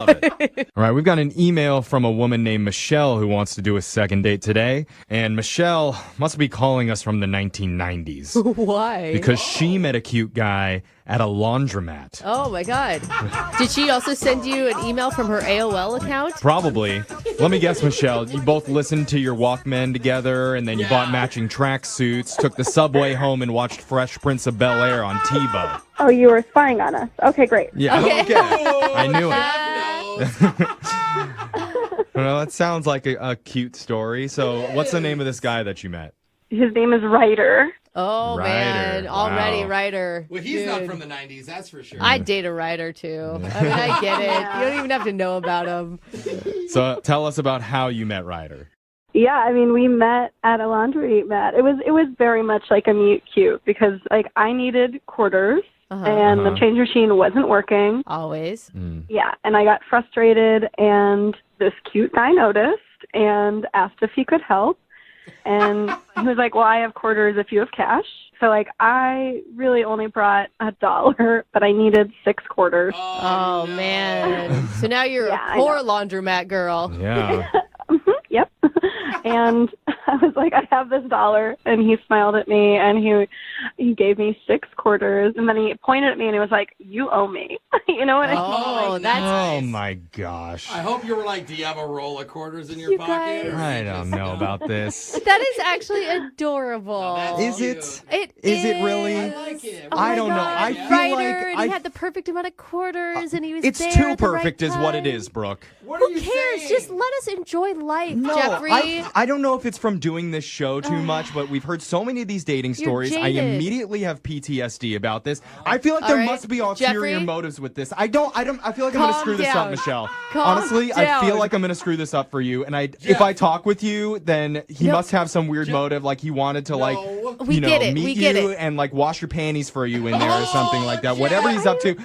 Love it. All right, we've got an email from a woman named Michelle who wants to do a second date today. And Michelle must be calling us from the 1990s. Why? Because she met a cute guy at a laundromat. Oh, my God. Did she also send you an email from her AOL account? Probably. Let me guess, Michelle. You both listened to your Walkman together, and then you bought matching tracksuits, took the subway home, and watched Fresh Prince of Bel-Air on TiVo. Oh, you were spying on us. Okay, great. Yeah, okay. I knew it. Well, that sounds like a cute story. So what's the name of this guy that you met? His name is Ryder. Oh, Ryder. man. Already, Wow. Ryder. Well, he's not from the 90s, that's for sure. I'd date a Ryder, too. I mean, I get it. You don't even have to know about him. So tell us about how you met Ryder. Yeah, I mean, we met at a laundromat. It was very much like a meet cute because like I needed quarters and the change machine wasn't working. Always. Yeah, and I got frustrated and this cute guy noticed and asked if he could help. And he was like, well, I have quarters if you have cash. So, like, I really only brought $1, but I needed 6 quarters. Oh, no. man. So now you're Yeah, a poor laundromat girl. Yeah. Yep. And I was like, I have this $1. And he smiled at me and he gave me 6 quarters. And then he pointed at me and he was like, you owe me. You know what I mean? Oh, Like, that's... Oh, my gosh. I hope you were like, do you have a roll of quarters in your You pocket? guys- I don't know about this. That is actually adorable. That's Is cute. it? It Is it really? I like it. Oh I my don't know. God. I feel Ryder, like and he had the perfect amount of quarters, and he was it's there too at the right perfect is what it time. is, Brooke. What are Who you cares? saying? Just let us enjoy life, No, Jeffrey. I don't know if it's from doing this show too much, but we've heard so many of these dating You're stories. I jaded. immediately have PTSD about this. I feel like All there right, must be ulterior Jeffrey? motives with this. I feel like I'm going to Calm screw this up, down. Michelle. Calm Honestly, I feel down. like I'm going to screw this up for you. And if I talk with you, then he No. must have some weird motive, like he wanted to We get it. meet We get you it. and like wash your panties for you in there or something like that. Whatever he's up to.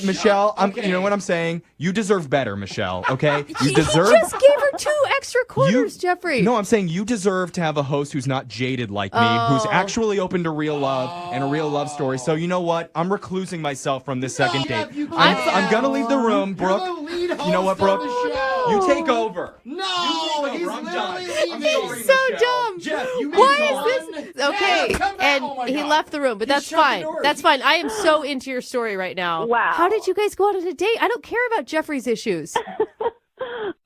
Michelle, you know what I'm saying? You deserve better, Michelle, okay? You He deserve just gave her 2 extra quarters, Jeffrey. No, I'm saying you deserve to have a host who's not jaded like me, who's actually open to real love and a real love story. So you know what? I'm reclusing myself from this second date. Jeff, you I'm can't. gonna leave the room, You're Brooke. the lead You know what, host of Brooke? the show. You take over. No, You take he's over. I'm done. literally I'm leaving. sorry, He's so Michelle. dumb. Jeff, you Why made is one. this? Okay, Jeff, come back. and Oh my he God. left the room, but He that's shut the fine. door. That's fine. I am so into your story right now. Wow. How did you guys go out on a date? I don't care about Jeffrey's issues.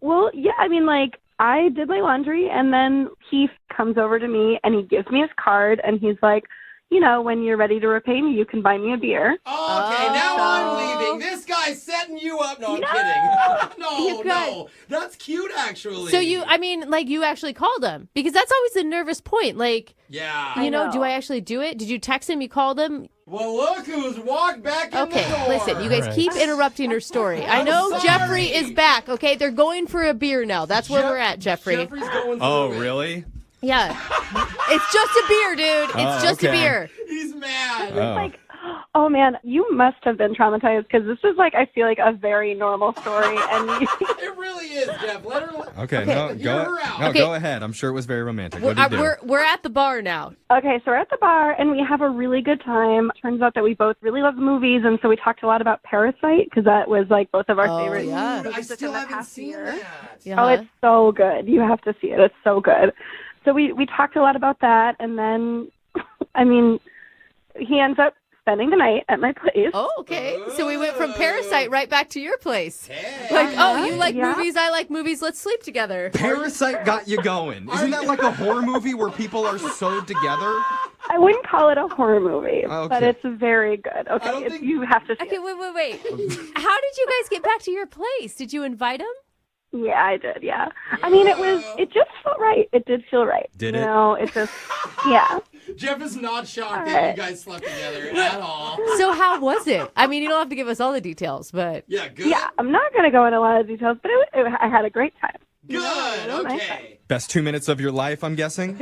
Well, yeah, I mean, like, I did my laundry, and then he comes over to me, and he gives me his card, and he's like, you know, when you're ready to repay me, you can buy me a beer. Okay, now I'm leaving. This guy's setting you up. No, I'm kidding. You guys- No. That's cute, actually. So you actually called him, because that's always the nervous point. Like, Yeah. you know, know. do I actually do it? Did you text him? You called him? Well, look who's walked back in Okay, the door. listen, you guys All right. keep interrupting her story. I I'm know sorry. Jeffrey is back, okay? They're going for a beer now. That's where we're at, Jeffrey. Jeffrey's going through Oh, it. really? Yeah. It's just a beer, dude. It's Oh, just a okay. beer. He's mad. Oh. Like, oh, man, you must have been traumatized because this is, like, I feel like a very normal story. And It really is, Jeff. Let her. Okay, no, Hear her out. no, Okay. go ahead. I'm sure it was very romantic. What did you do? We're at the bar now. Okay, so we're at the bar, and we have a really good time. Turns out that we both really love movies, and so we talked a lot about Parasite because that was, like, both of our Oh, favorite yeah. Dude, I movies still within the haven't past seen year. that. Yeah. Oh, it's so good. You have to see it. It's so good. So we talked a lot about that, and then, I mean, he ends up spending the night at my place. Oh, okay. So we went from Parasite right back to your place. Hey. Like, oh, you like Yeah. movies, I like movies, let's sleep together. Parasite got you going. Isn't that like a horror movie where people are sewed together? I wouldn't call it a horror movie, Okay. but it's very good. I Okay, don't think- you have to see Okay, it. wait. How did you guys get back to your place? Did you invite him? Yeah, I did, yeah. I mean, it just felt right. It did feel right. Did you it? know, it just, yeah. Jeff is not shocked All that right. you guys slept together at all. So how was it? I mean, you don't have to give us all the details, but Yeah, good. Yeah, I'm not going to go into a lot of details, but I had a great time. Good. nice. Okay. Best 2 minutes of your life, I'm guessing?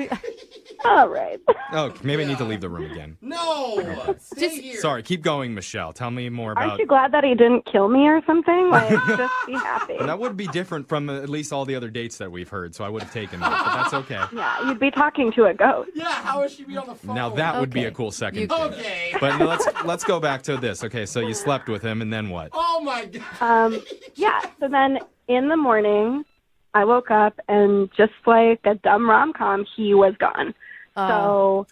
All right. Oh, maybe I need to leave the room again. No! Stay here. Sorry, keep going, Michelle. Tell me more Aren't about... you glad that he didn't kill me or something? Like, just be happy. That would be different from at least all the other dates that we've heard, so I would have taken that, but that's okay. Yeah, you'd be talking to a ghost. Yeah, how would she be on the phone? Now that would be Okay. a cool second You- date. Okay. But let's go back to this. Okay, so you slept with him, and then what? Oh, my God. Yeah, so then in the morning, I woke up and just like a dumb rom-com, he was gone. So,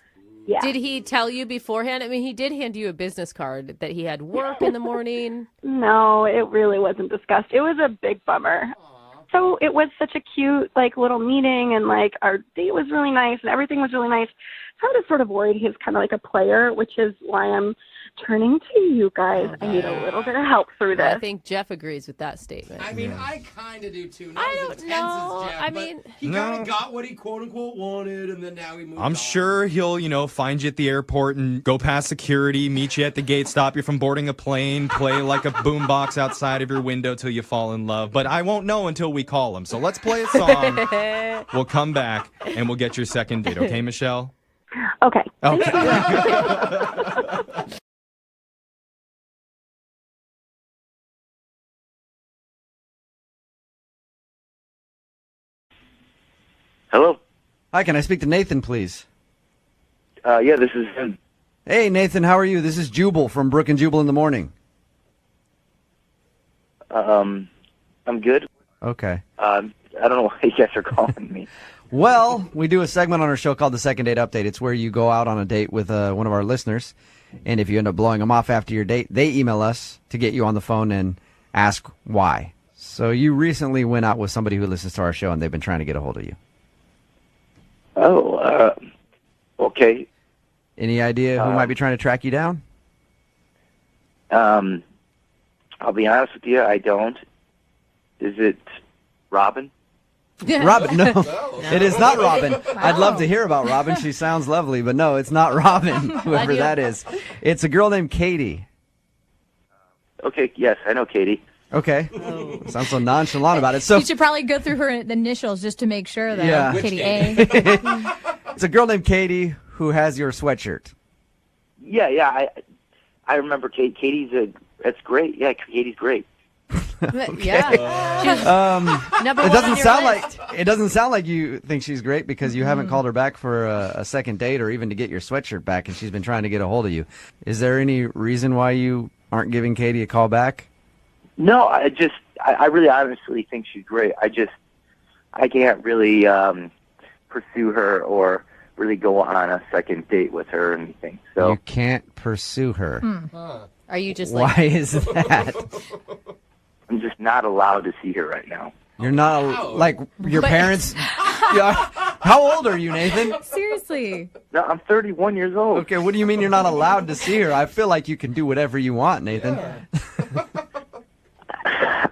yeah. Did he tell you beforehand? I mean, he did hand you a business card that he had work in the morning. No, it really wasn't discussed. It was a big bummer. So it was such a cute, like, little meeting, and, like, our date was really nice, and everything was really nice. So I'm just sort of worried he's kind of like a player, which is why I'm turning to you guys. I need a little bit of help through this. I think Jeff agrees with that statement. I mean, I kind of do, too. Not I as don't intense know. as Jeff, I but mean- he kind of got what he quote-unquote wanted, and then now he moved on. I'm sure he'll, find you at the airport and go past security, meet you at the gate, stop you from boarding a plane, play like a boombox outside of your window till you fall in love. But I won't know until we call him. So let's play a song. We'll come back, and we'll get your second date. Okay, Michelle? Okay. Okay. Hello. Hi, can I speak to Nathan, please? Yeah, this is him. Hey, Nathan, how are you? This is Jubal from Brooke and Jubal in the morning. I'm good. Okay. I don't know why you guys are calling me. Well, we do a segment on our show called the Second Date Update. It's where you go out on a date with one of our listeners, and if you end up blowing them off after your date, they email us to get you on the phone and ask why. So you recently went out with somebody who listens to our show, and they've been trying to get a hold of you. Oh, okay. Any idea who might be trying to track you down? I'll be honest with you, I don't. Is it Robin? Robin, no. It is not Robin. I'd love to hear about Robin. She sounds lovely, but no, it's not Robin, whoever that is. It's a girl named Katie. Okay, yes, I know Katie. Okay. Sounds so nonchalant about it. So You should probably go through her initials just to make sure that Yeah. Which Katie Katie? A. it's a girl named Katie who has your sweatshirt. Yeah, I remember Kate. That's great. Yeah, Katie's great. Yeah. She's number It one doesn't on your sound list. like you think she's great because you haven't called her back for a second date or even to get your sweatshirt back, and she's been trying to get a hold of you. Is there any reason why you aren't giving Katie a call back? No, I really honestly think she's great. I can't really pursue her or really go on a second date with her or anything. So You can't pursue her. Are you just like, Why is that? I'm just not allowed to see her right now. You're not like your parents. Yeah. How old are you, Nathan? Seriously. No, I'm 31 years old. Okay, what do you mean you're not allowed to see her? I feel like you can do whatever you want, Nathan.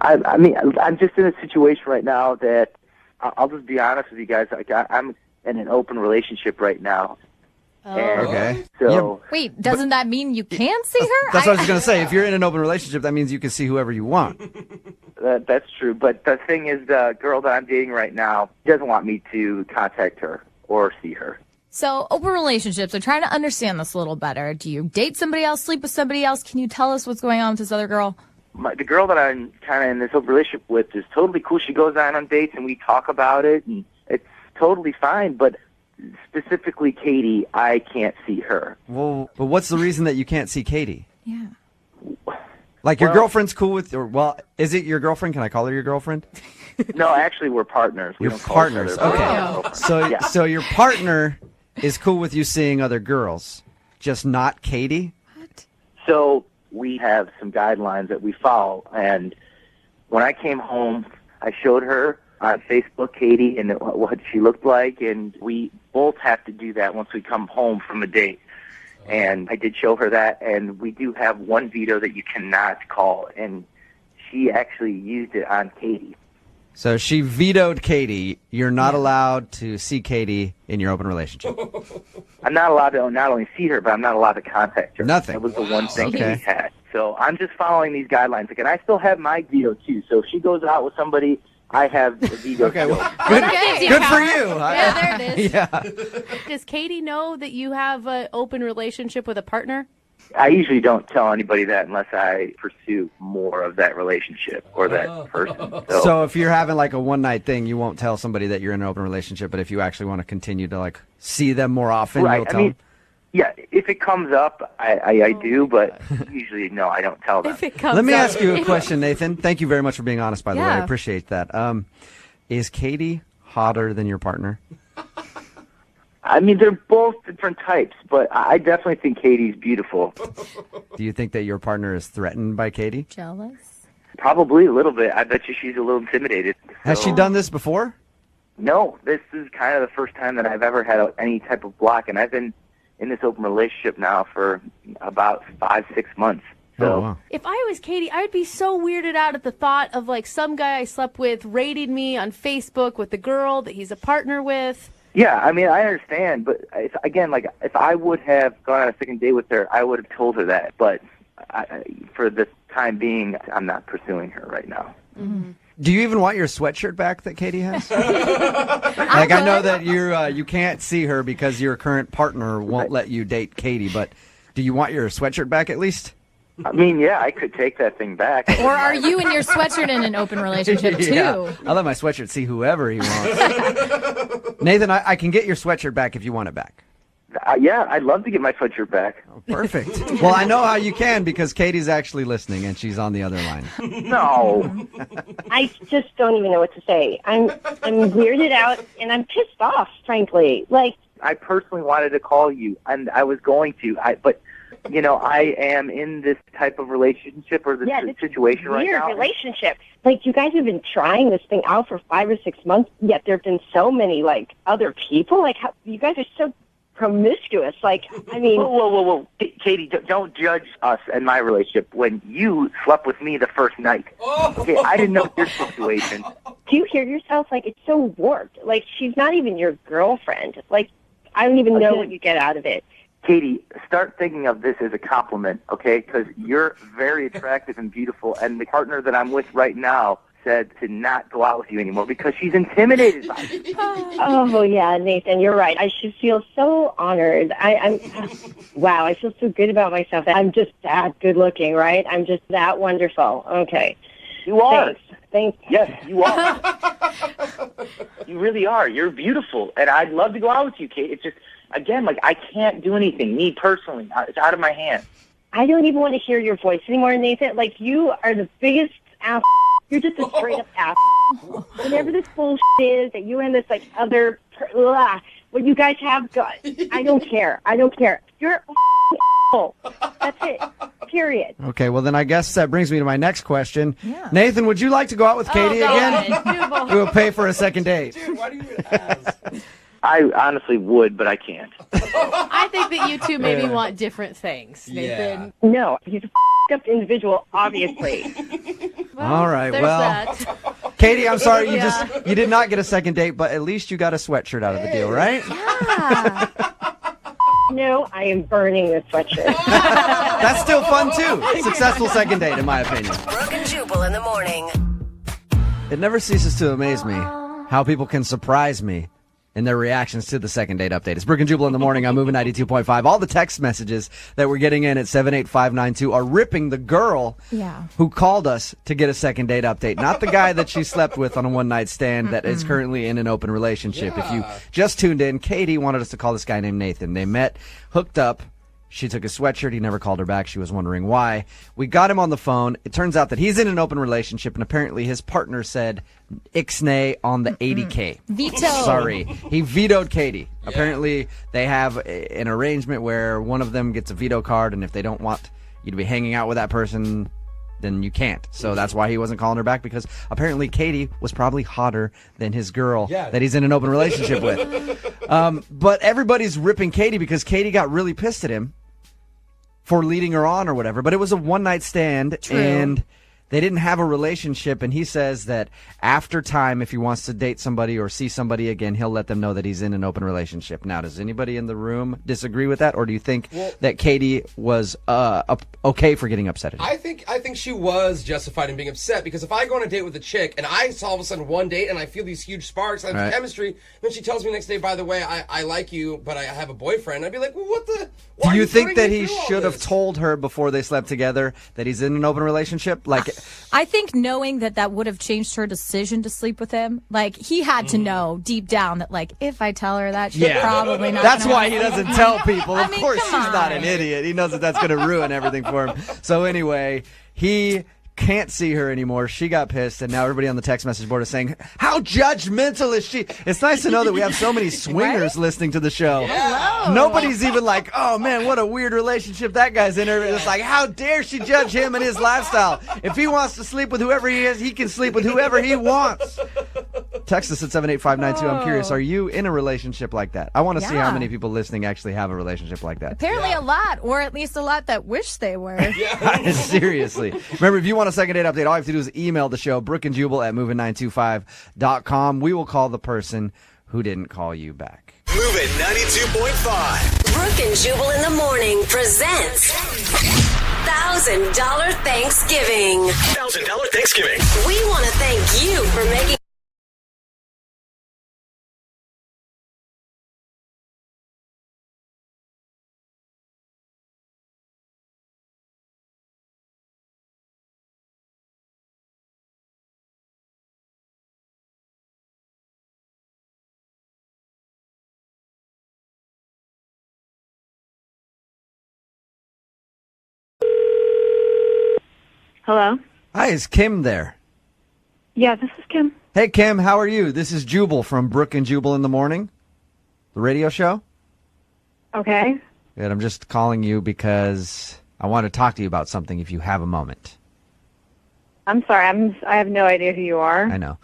I mean, I'm just in a situation right now that I'll just be honest with you guys. Like, I'm in an open relationship right now. And Okay. so, Wait, doesn't that mean you can see her? That's what I was going to say. If you're in an open relationship, that means you can see whoever you want. that's true. But the thing is, the girl that I'm dating right now doesn't want me to contact her or see her. So, open relationships, I'm trying to understand this a little better. Do you date somebody else, sleep with somebody else? Can you tell us what's going on with this other girl? The girl that I'm kind of in this open relationship with is totally cool. She goes on dates and we talk about it, and it's totally fine. But specifically Katie, I can't see her. Well, but what's the reason that you can't see Katie? Yeah. Like your girlfriend's cool with, is it your girlfriend? Can I call her your girlfriend? No, actually, we're partners. We You're don't call each partners. other Okay. girlfriend. So, Yeah. so your partner is cool with you seeing other girls, just not Katie? So we have some guidelines that we follow, and when I came home, I showed her on Facebook Katie and what she looked like, and we both have to do that once we come home from a date. And I did show her that, and we do have one veto that you cannot call, and she actually used it on Katie. So she vetoed Katie. You're not allowed to see Katie in your open relationship. I'm not allowed to not only see her, but I'm not allowed to contact her. Nothing. That was the one thing Okay. that we had. So I'm just following these guidelines. And I still have my veto, too. So if she goes out with somebody I have the veto. Okay, skill. well, good, Okay. good for you. Yeah, there it is. Yeah. Does Katie know that you have an open relationship with a partner? I usually don't tell anybody that unless I pursue more of that relationship or that person. So if you're having like a one-night thing, you won't tell somebody that you're in an open relationship, but if you actually want to continue to like see them more often, right. you'll tell them? Yeah, if it comes up, I do, but usually, no, I don't tell them. If it comes Let me up. ask you a question, Nathan. Thank you very much for being honest, by the way. I Yeah. appreciate that. Is Katie hotter than your partner? I mean, they're both different types, but I definitely think Katie's beautiful. Do you think that your partner is threatened by Katie? Jealous? Probably a little bit. I bet you she's a little intimidated. Has she So- done this before? No, this is kind of the first time that I've ever had any type of block, and I've been in this open relationship now for about 5-6 months. So, Oh, wow. If I was Katie, I would be so weirded out at the thought of like some guy I slept with rating me on Facebook with the girl that he's a partner with. yeah, I mean, I understand, but if I would have gone on a second date with her, I would have told her that. But for the time being, I'm not pursuing her right now. Do you even want your sweatshirt back that Katie has? Like I know that you can't see her because your current partner won't let you date Katie, but do you want your sweatshirt back at least? I mean, yeah, I could take that thing back. Or are you and your sweatshirt in an open relationship too? Yeah. I'll let my sweatshirt see whoever he wants. Nathan, I can get your sweatshirt back if you want it back. Yeah, I'd love to get my sweatshirt back. Perfect. Well, I know how you can because Katie's actually listening and she's on the other line. No. I just don't even know what to say. I'm weirded out and I'm pissed off, frankly. Like, I personally wanted to call you, and I was going to, but you know, I am in this type of relationship or this situation right weird now. relationship. Like, you guys have been trying this thing out for 5 or 6 months, yet there have been so many like other people. Like, how you guys are so promiscuous. Like, I mean, Whoa. Katie, don't judge us and my relationship when you slept with me the first night. Okay, I didn't know your situation. do you hear yourself? Like, it's so warped. Like, she's not even your girlfriend. Like, I don't even know what you get out of it. Katie, start thinking of this as a compliment, okay? Because you're very attractive and beautiful, and the partner that I'm with right now said to not go out with you anymore because she's intimidated by you. Oh, yeah, Nathan, you're right. I should feel so honored. Wow, I feel so good about myself. I'm just that good looking, right? I'm just that wonderful. Okay. You are. Thanks. Yes, you are. You really are. You're beautiful, and I'd love to go out with you, Kate. It's just, again, like, I can't do anything, me personally. It's out of my hands. I don't even want to hear your voice anymore, Nathan. Like, you are the biggest ass. You're just a straight up ass. Whatever this bullshit is that you and this like other what you guys have got, I don't care. You're a asshole. That's it. Period. Okay, well then I guess that brings me to my next question. Yeah. Nathan, would you like to go out with Katie again? God. We will pay for a second date. Why do you even ask? I honestly would, but I can't. I think that you two maybe want different things, Nathan. No, he's a up individual, obviously. All right, There's well, that. Katie, I'm sorry Yeah. you did not get a second date, but at least you got a sweatshirt out of the deal, right? No, I am burning this sweatshirt. That's still fun too. Successful second date, in my opinion. Brooke and Jubal in the morning. It never ceases to amaze me how people can surprise me in their reactions to the second date update. It's Brooke and Jubal in the morning. I'm moving 92.5. All the text messages that we're getting in at 78592 are ripping the girl who called us to get a second date update, not the guy that she slept with on a one-night stand that is currently in an open relationship. If you just tuned in, Katie wanted us to call this guy named Nathan. They met, hooked up. She took his sweatshirt. He never called her back. She was wondering why. We got him on the phone. It turns out that he's in an open relationship, and apparently his partner said ixnay on the 80K. Veto. Sorry. He vetoed Katie. Yeah. Apparently they have an arrangement where one of them gets a veto card, and if they don't want you to be hanging out with that person, then you can't. So that's why he wasn't calling her back, because apparently Katie was probably hotter than his girl that he's in an open relationship with. But everybody's ripping Katie because Katie got really pissed at him for leading her on or whatever. But it was a one-night stand, and They didn't have a relationship, and he says that after time, if he wants to date somebody or see somebody again, he'll let them know that he's in an open relationship. Now, does anybody in the room disagree with that, or do you think that Katie was okay for getting upset at him? I think she was justified in being upset, because if I go on a date with a chick and I saw all of a sudden one date and I feel these huge sparks, I have chemistry, then she tells me next day, by the way, I like you, but I have a boyfriend. I'd be like, well, what the? Do you think that he should have told her before they slept together that he's in an open relationship? Like, I think knowing that would have changed her decision to sleep with him. Like, he had to know deep down that, like, if I tell her that, she's probably not. That's why he doesn't tell people. Of course, she's come not on. an idiot. He knows that that's going to ruin everything for him. So anyway, he can't see her anymore. She got pissed, and now everybody on the text message board is saying, how judgmental is she? It's nice to know that we have so many swingers listening to the show. Hello. Nobody's even like, oh man, what a weird relationship that guy's in. It's like, how dare she judge him and his lifestyle? If he wants to sleep with whoever he is, he can sleep with whoever he wants. Text us at 78592. I'm curious, are you in a relationship like that? I want to see how many people listening actually have a relationship like that. Apparently a lot, or at least a lot that wish they were. Seriously. Remember, if you want a second date update, all you have to do is email the show, Brooke and Jubal at moving925.com. We will call the person who didn't call you back. Moving 92.5. Brooke and Jubal in the morning presents $1,000 Thanksgiving. $1,000 Thanksgiving. We want to thank you for making Hello? Hi, is Kim there? Yeah, this is Kim. Hey, Kim, how are you? This is Jubal from Brooke and Jubal in the Morning, the radio show. Okay. Good, I'm just calling you because I want to talk to you about something if you have a moment. I'm sorry, I have no idea who you are. I know.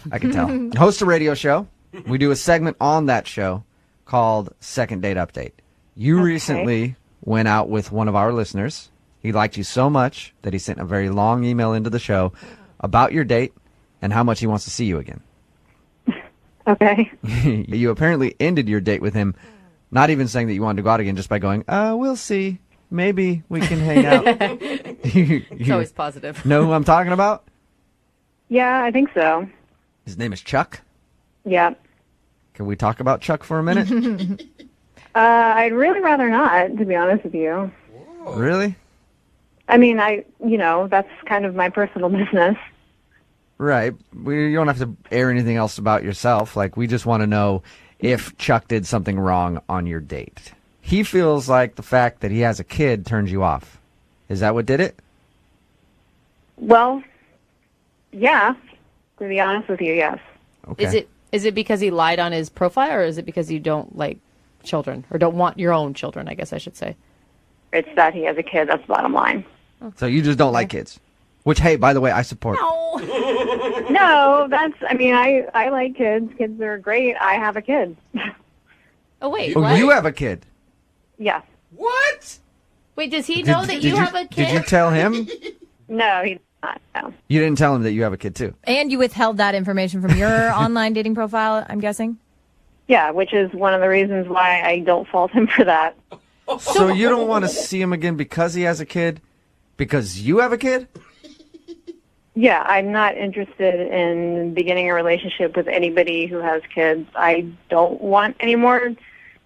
I can tell. Host a radio show. We do a segment on that show called Second Date Update. You recently went out with one of our listeners. He liked you so much that he sent a very long email into the show about your date and how much he wants to see you again. Okay. You apparently ended your date with him, not even saying that you wanted to go out again, just by going, we'll see. Maybe we can hang out. It's always positive. Know who I'm talking about? Yeah, I think so. His name is Chuck. Yeah. Can we talk about Chuck for a minute? I'd really rather not, to be honest with you. Really? I mean, that's kind of my personal business. Right. You don't have to air anything else about yourself. Like, we just want to know if Chuck did something wrong on your date. He feels like the fact that he has a kid turns you off. Is that what did it? Well, yeah, to be honest with you, yes. Okay. Is it because he lied on his profile, or is it because you don't like children, or don't want your own children, I guess I should say? It's that he has a kid, that's the bottom line. So you just don't like kids? Which, hey, by the way, I support. No, I like kids. Kids are great. I have a kid. Oh, wait, Oh, what? you have a kid? Yes. What? Wait, does he know that you have a kid? Did you tell him? No, he's not. No. You didn't tell him that you have a kid, too? And you withheld that information from your online dating profile, I'm guessing? Yeah, which is one of the reasons why I don't fault him for that. So you don't want to see him again because he has a kid? Because you have a kid? Yeah, I'm not interested in beginning a relationship with anybody who has kids. I don't want any more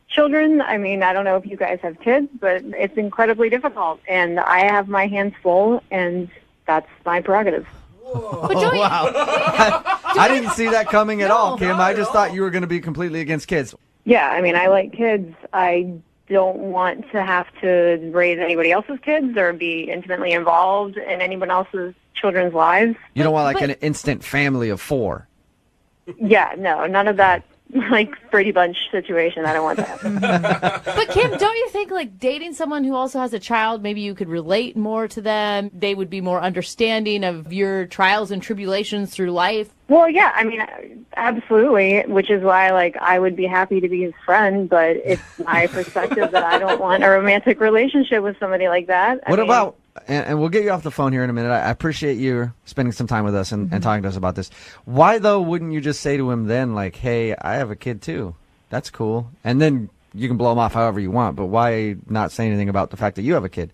children. I mean, I don't know if you guys have kids, but it's incredibly difficult. And I have my hands full, and that's my prerogative. But don't you- Wow. I didn't see that coming at all, Kim. I just thought you were going to be completely against kids. Yeah, I mean, I like kids. I don't want to have to raise anybody else's kids or be intimately involved in anyone else's children's lives. You don't want like an instant family of 4. Yeah, no, none of that like Brady Bunch situation. I don't want that. But Kim, don't you think like dating someone who also has a child, maybe you could relate more to them? They would be more understanding of your trials and tribulations through life. Well, yeah, I mean, absolutely, which is why, like, I would be happy to be his friend, but it's my perspective that I don't want a romantic relationship with somebody like that. What about and we'll get you off the phone here in a minute. I appreciate you spending some time with us and talking to us about this. Why, though, wouldn't you just say to him then, like, hey, I have a kid, too. That's cool. And then you can blow him off however you want, but why not say anything about the fact that you have a kid?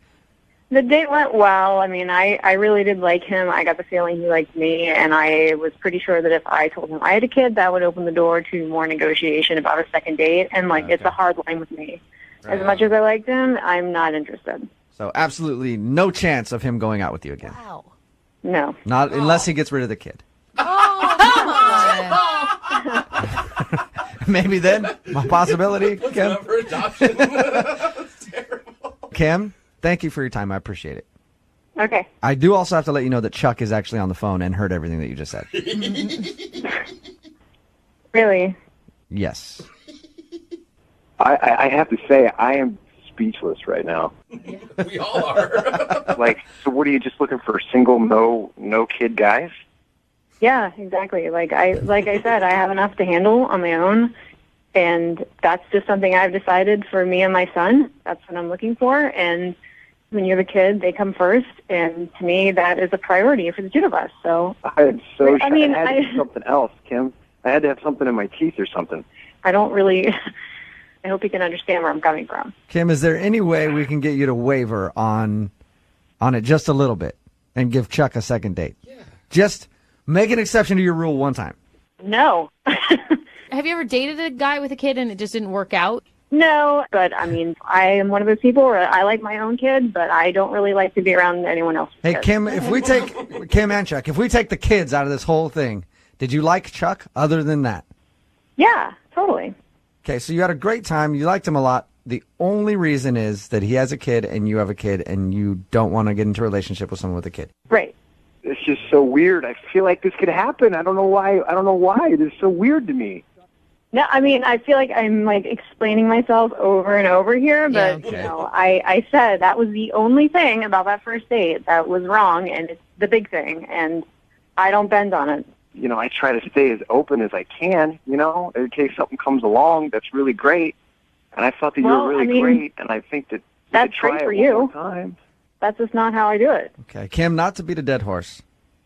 The date went well. I mean, I really did like him. I got the feeling he liked me, and I was pretty sure that if I told him I had a kid, that would open the door to more negotiation about a second date. And, it's a hard line with me. As much as I liked him, I'm not interested. So absolutely no chance of him going out with you again? Wow. No. Not unless he gets rid of the kid. Oh, come on. Maybe then, a possibility. Kim. Up for adoption. That's terrible. Kim, thank you for your time. I appreciate it. Okay. I do also have to let you know that Chuck is actually on the phone and heard everything that you just said. Really? Yes. I have to say, I am speechless right now. We all are. So what are you just looking for? Single, no kid guys? Yeah, exactly. Like I said, I have enough to handle on my own, and that's just something I've decided for me and my son. That's what I'm looking for, and when you're the kid, they come first, and to me, that is a priority for the two of us. So I had to I do something else, Kim. I had to have something in my teeth or something. I don't really. I hope you can understand where I'm coming from. Kim, is there any way we can get you to waver on it just a little bit and give Chuck a second date? Yeah. Just make an exception to your rule one time. No. Have you ever dated a guy with a kid and it just didn't work out? No, but I mean, I am one of those people where I like my own kid, but I don't really like to be around anyone else's Hey, kids. Kim, if we take Kim and Chuck, if we take the kids out of this whole thing, did you like Chuck other than that? Yeah, totally. Okay, so you had a great time. You liked him a lot. The only reason is that he has a kid and you have a kid and you don't want to get into a relationship with someone with a kid. Right. It's just so weird. I feel like this could happen. I don't know why. It is so weird to me. No, I mean, I feel like I'm explaining myself over and over here, but I said that was the only thing about that first date that was wrong, and it's the big thing, and I don't bend on it. I try to stay as open as I can, in case something comes along that's really great. And I thought that you were really great, and I think that that's try great for it you. One more time. That's just not how I do it. Okay, Kim, not to beat a dead horse,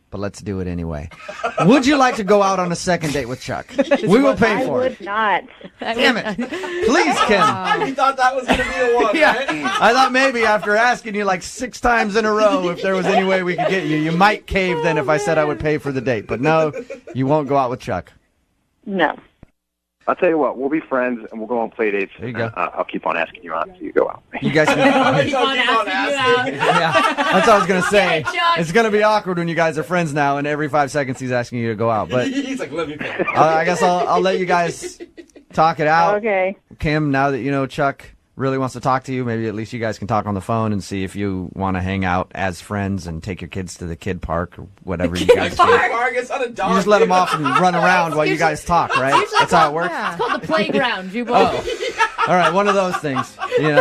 but let's do it anyway. Would you like to go out on a second date with Chuck? We will pay for I it. would not. Damn it. Please, Kim. You thought that was going to be a one, Yeah, right? I thought maybe after asking you 6 times in a row if there was any way we could get you, you might cave then if I said I would pay for the date. But no, you won't go out with Chuck. No. I'll tell you what, we'll be friends, and we'll go on play dates. There you go. I'll keep on asking you out until you go out. You guys can... Keep on asking you out. Yeah, that's what I was going to say. Yeah, Chuck. It's going to be awkward when you guys are friends now, and every 5 seconds he's asking you to go out. But He's like, let me pay. I guess I'll let you guys talk it out. Okay. Kim, now that you know Chuck really wants to talk to you, maybe at least you guys can talk on the phone and see if you want to hang out as friends and take your kids to the kid park or whatever you guys do. Park, it's not a dog. You just let them off and run around while you guys talk, right? That's how it works? It's called the playground, Jubal. Oh. All right, one of those things. You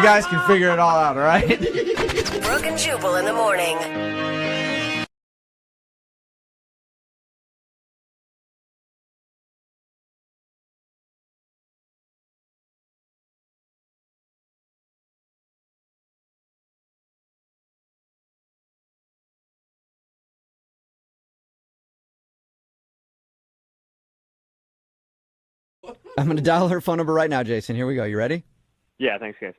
guys can figure it all out, all right? Brooke and Jubal in the morning. I'm going to dial her phone number right now, Jason. Here we go. You ready? Yeah, thanks, guys.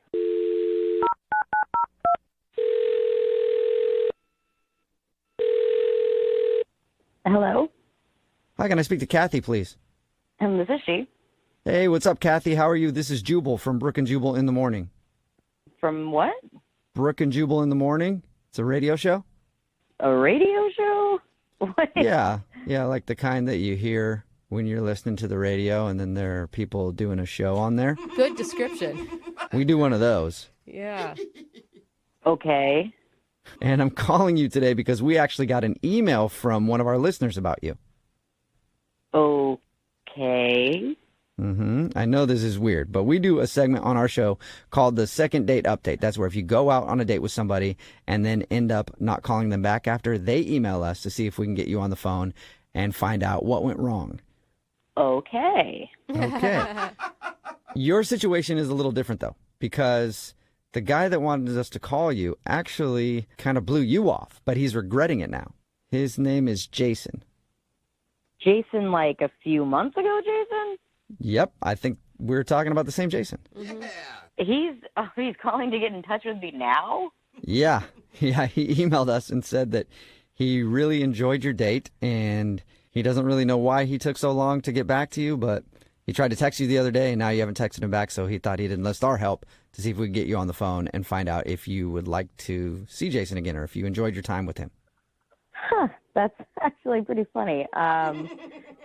Hello? Hi, can I speak to Kathy, please? This is she. Hey, what's up, Kathy? How are you? This is Jubal from Brooke and Jubal in the Morning. From what? Brooke and Jubal in the Morning? It's a radio show? A radio show? What? Yeah, like the kind that you hear when you're listening to the radio and then there are people doing a show on there. Good description. We do one of those. Yeah. Okay. And I'm calling you today because we actually got an email from one of our listeners about you. Okay. I know this is weird, but we do a segment on our show called the Second Date Update. That's where if you go out on a date with somebody and then end up not calling them back after, they email us to see if we can get you on the phone and find out what went wrong. Okay. Okay. Your situation is a little different, though, because the guy that wanted us to call you actually kind of blew you off, but he's regretting it now. His name is Jason. Jason, like a few months ago, Jason? Yep, I think we're talking about the same Jason. Yeah. He's calling to get in touch with me now? Yeah, he emailed us and said that he really enjoyed your date, and he doesn't really know why he took so long to get back to you, but he tried to text you the other day, and now you haven't texted him back, so he thought he'd enlist our help to see if we could get you on the phone and find out if you would like to see Jason again or if you enjoyed your time with him. Huh, that's actually pretty funny. That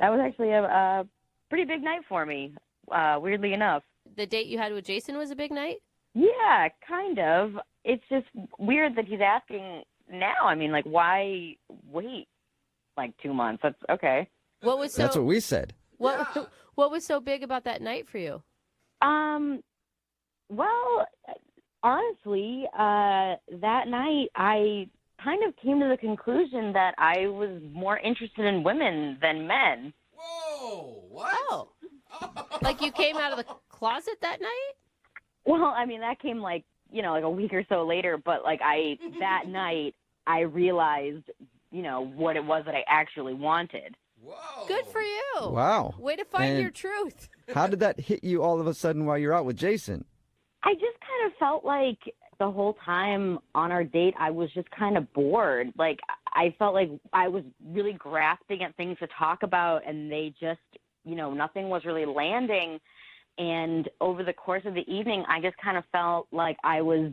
was actually a pretty big night for me, weirdly enough. The date you had with Jason was a big night? Yeah, kind of. It's just weird that he's asking now. I mean, like, why wait like 2 months? That's okay. That's what we said. What was so big about that night for you? Well, honestly, that night I kind of came to the conclusion that I was more interested in women than men. Whoa, what? Oh. Like you came out of the closet that night? Well, I mean, that came like a week or so later, but like that night I realized, what it was that I actually wanted. Whoa. Good for you. Wow. Way to find And your truth. How did that hit you all of a sudden while you're out with Jason? I just kind of felt like the whole time on our date, I was just kind of bored. Like, I felt like I was really grasping at things to talk about, and they just, nothing was really landing. And over the course of the evening, I just kind of felt like I was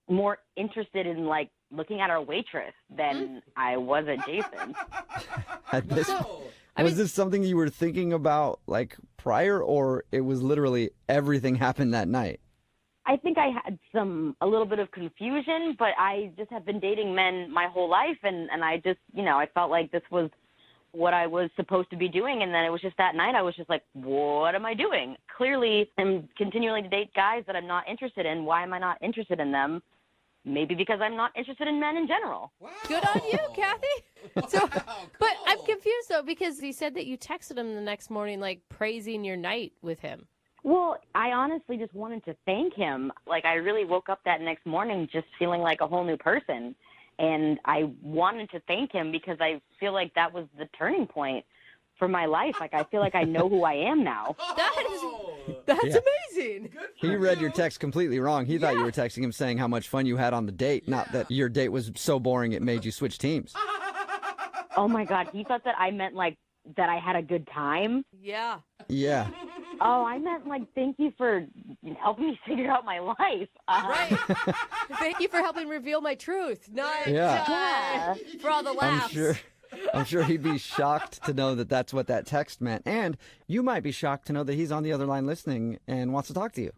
more interested in, like, looking at our waitress than I was at Jason. Was this something you were thinking about, like, prior, or it was literally everything happened that night? I think I had a little bit of confusion, but I just have been dating men my whole life, and I just, I felt like this was what I was supposed to be doing, and then it was just that night I was just like, what am I doing? Clearly, I'm continuing to date guys that I'm not interested in. Why am I not interested in them? Maybe because I'm not interested in men in general. Wow. Good on you, Kathy. So, but I'm confused, though, because he said that you texted him the next morning, like, praising your night with him. Well, I honestly just wanted to thank him. Like, I really woke up that next morning just feeling like a whole new person. And I wanted to thank him because I feel like that That's amazing. He read your text completely wrong. He thought you were texting him saying how much fun you had on the date, not that your date was so boring it made you switch teams. Oh, my God. He thought that I meant, like, that I had a good time. Yeah. Yeah. Oh, I meant, like, thank you for helping me figure out my life. Right. Thank you for helping reveal my truth. Not for all the laughs. I'm sure he'd be shocked to know that that's what that text meant. And you might be shocked to know that he's on the other line listening and wants to talk to you.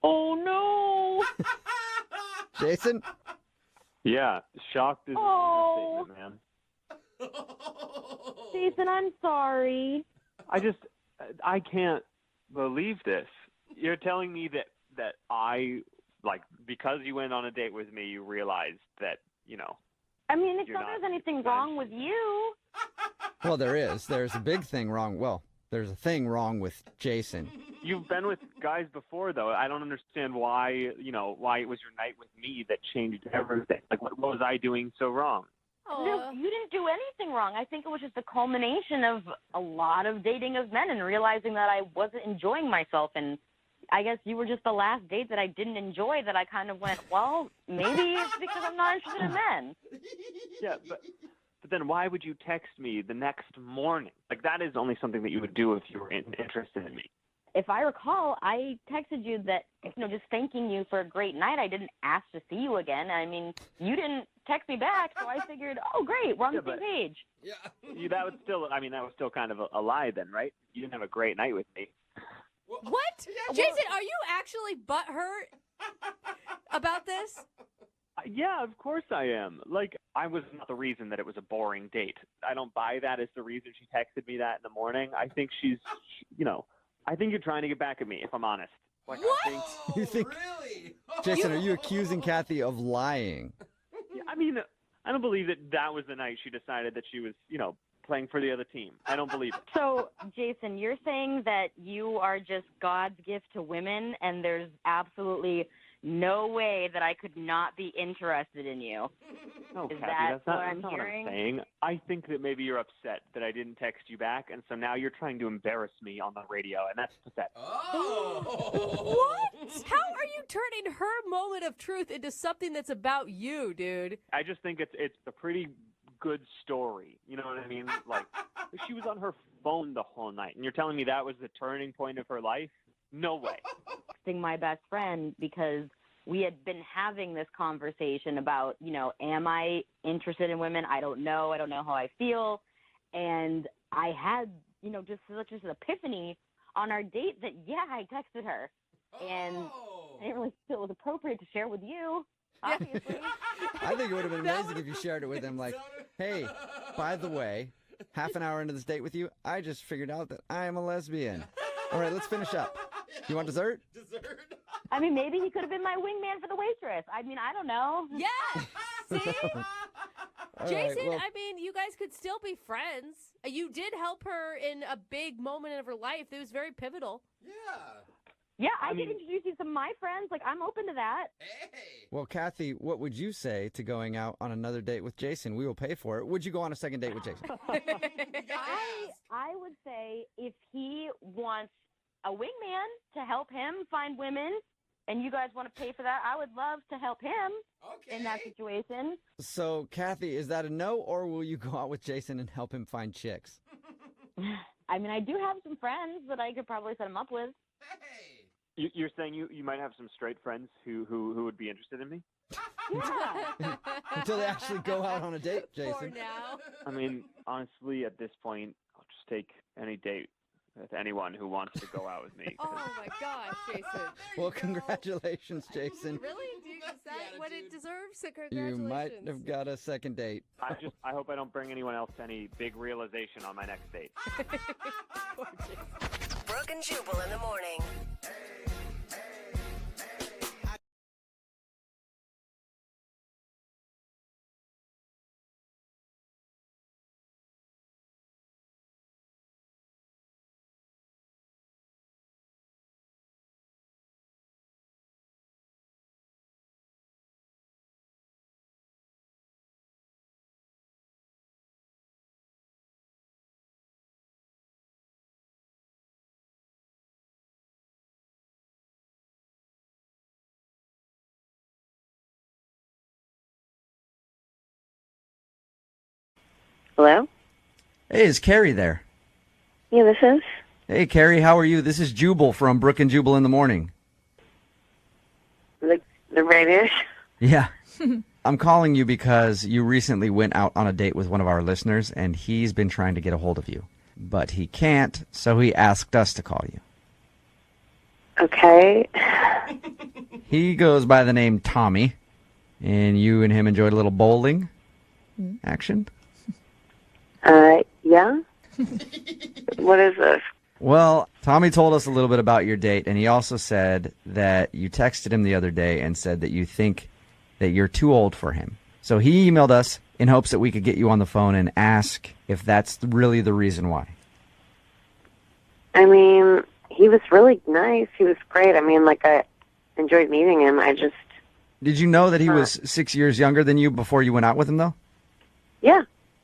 Oh, no. Jason? Yeah, shocked is an understatement, man. Jason, I'm sorry. I can't believe this. You're telling me that I, like, because you went on a date with me, you realized that, I mean, it's not there's anything wrong with you. Well, there is. There's a big thing wrong. Well, there's a thing wrong with Jason. You've been with guys before, though. I don't understand why, why it was your night with me that changed everything. Like, what was I doing so wrong? No, you didn't do anything wrong. I think it was just a culmination of a lot of dating of men and realizing that I wasn't enjoying myself. And I guess you were just the last date that I didn't enjoy, that I kind of went, well, maybe it's because I'm not interested in men. Yeah, but then why would you text me the next morning? Like, that is only something that you would do if you were interested in me. If I recall, I texted you that, just thanking you for a great night. I didn't ask to see you again. I mean, you didn't text me back, so I figured, oh, great, we're on the same page. Yeah. That was still kind of a lie then, right? You didn't have a great night with me. What? Jason, are you actually butthurt about this? Yeah, of course I am. Like, I was not the reason that it was a boring date. I don't buy that as the reason she texted me that in the morning. I think she's, I think you're trying to get back at me, if I'm honest. Like, what? You think, really? Jason, are you accusing Kathy of lying? Yeah, I mean, I don't believe that was the night she decided that she was, playing for the other team. I don't believe it. So, Jason, you're saying that you are just God's gift to women and there's absolutely no way that I could not be interested in you. No, Is Kathy, that that's not, what that's I'm not what I'm hearing? saying. I think that maybe you're upset that I didn't text you back, and so now you're trying to embarrass me on the radio, and that's pathetic. What? How are you turning her moment of truth into something that's about you, dude? I just think it's a pretty good story. You know what I mean? Like, she was on her phone the whole night, and you're telling me that was the turning point of her life? No way. Texting my best friend because we had been having this conversation about, am I interested in women? I don't know. I don't know how I feel. And I had, just such an epiphany on our date that, I texted her. And I didn't really feel it was appropriate to share with you, obviously. I think it would have been amazing if you shared it with him. Like, hey, by the way, half an hour into this date with you, I just figured out that I am a lesbian. All right, let's finish up. You want dessert? I mean, maybe he could have been my wingman for the waitress. I mean, I don't know. Yeah. See? All Jason, right, well, I mean, you guys could still be friends. You did help her in a big moment of her life that was very pivotal. Yeah, I could introduce you to my friends. Like, I'm open to that. well, Kathy, what would you say to going out on another date with Jason? We will pay for it. Would you go on a second date with Jason? I would say if he wants a wingman to help him find women, and you guys want to pay for that, I would love to help him in that situation. So, Kathy, is that a no, or will you go out with Jason and help him find chicks? I mean, I do have some friends that I could probably set him up with. You're saying you might have some straight friends who would be interested in me? Yeah. Until they actually go out on a date, Jason. For now. I mean, honestly, at this point, I'll just take any date with anyone who wants to go out with me. Oh, my gosh, Jason. Well, congratulations, Jason. Really? Is that what it deserves? So You congratulations. might have got a second date. I hope I don't bring anyone else to any big realization on my next date. Brooke and Jubal in the morning. Hello? Hey, is Carrie there? Yeah, this is. Hey, Carrie, how are you? This is Jubal from Brooke and Jubal in the morning. The radio show? Yeah. I'm calling you because you recently went out on a date with one of our listeners, and he's been trying to get a hold of you. But he can't, so he asked us to call you. Okay. He goes by the name Tommy, and you and him enjoyed a little bowling action. Yeah? What is this? Well, Tommy told us a little bit about your date, and he also said that you texted him the other day and said that you think that you're too old for him. So he emailed us in hopes that we could get you on the phone and ask if that's really the reason why. I mean, he was really nice. He was great. I mean, I enjoyed meeting him. Did you know that he was 6 years younger than you before you went out with him, though? Yeah.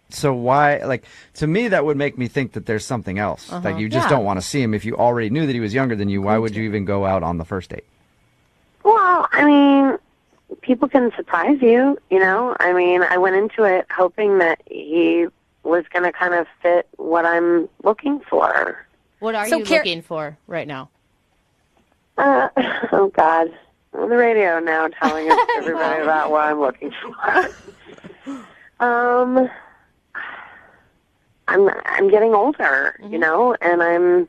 So why, to me, that would make me think that there's something else. Like, you just don't want to see him. If you already knew that he was younger than you, why would you even go out on the first date? Well, I mean, people can surprise you, you know? I mean, I went into it hoping that he was going to kind of fit what I'm looking for. What are you looking for right now? Oh, God. I'm on the radio now telling everybody about what I'm looking for. I'm getting older, you know, and I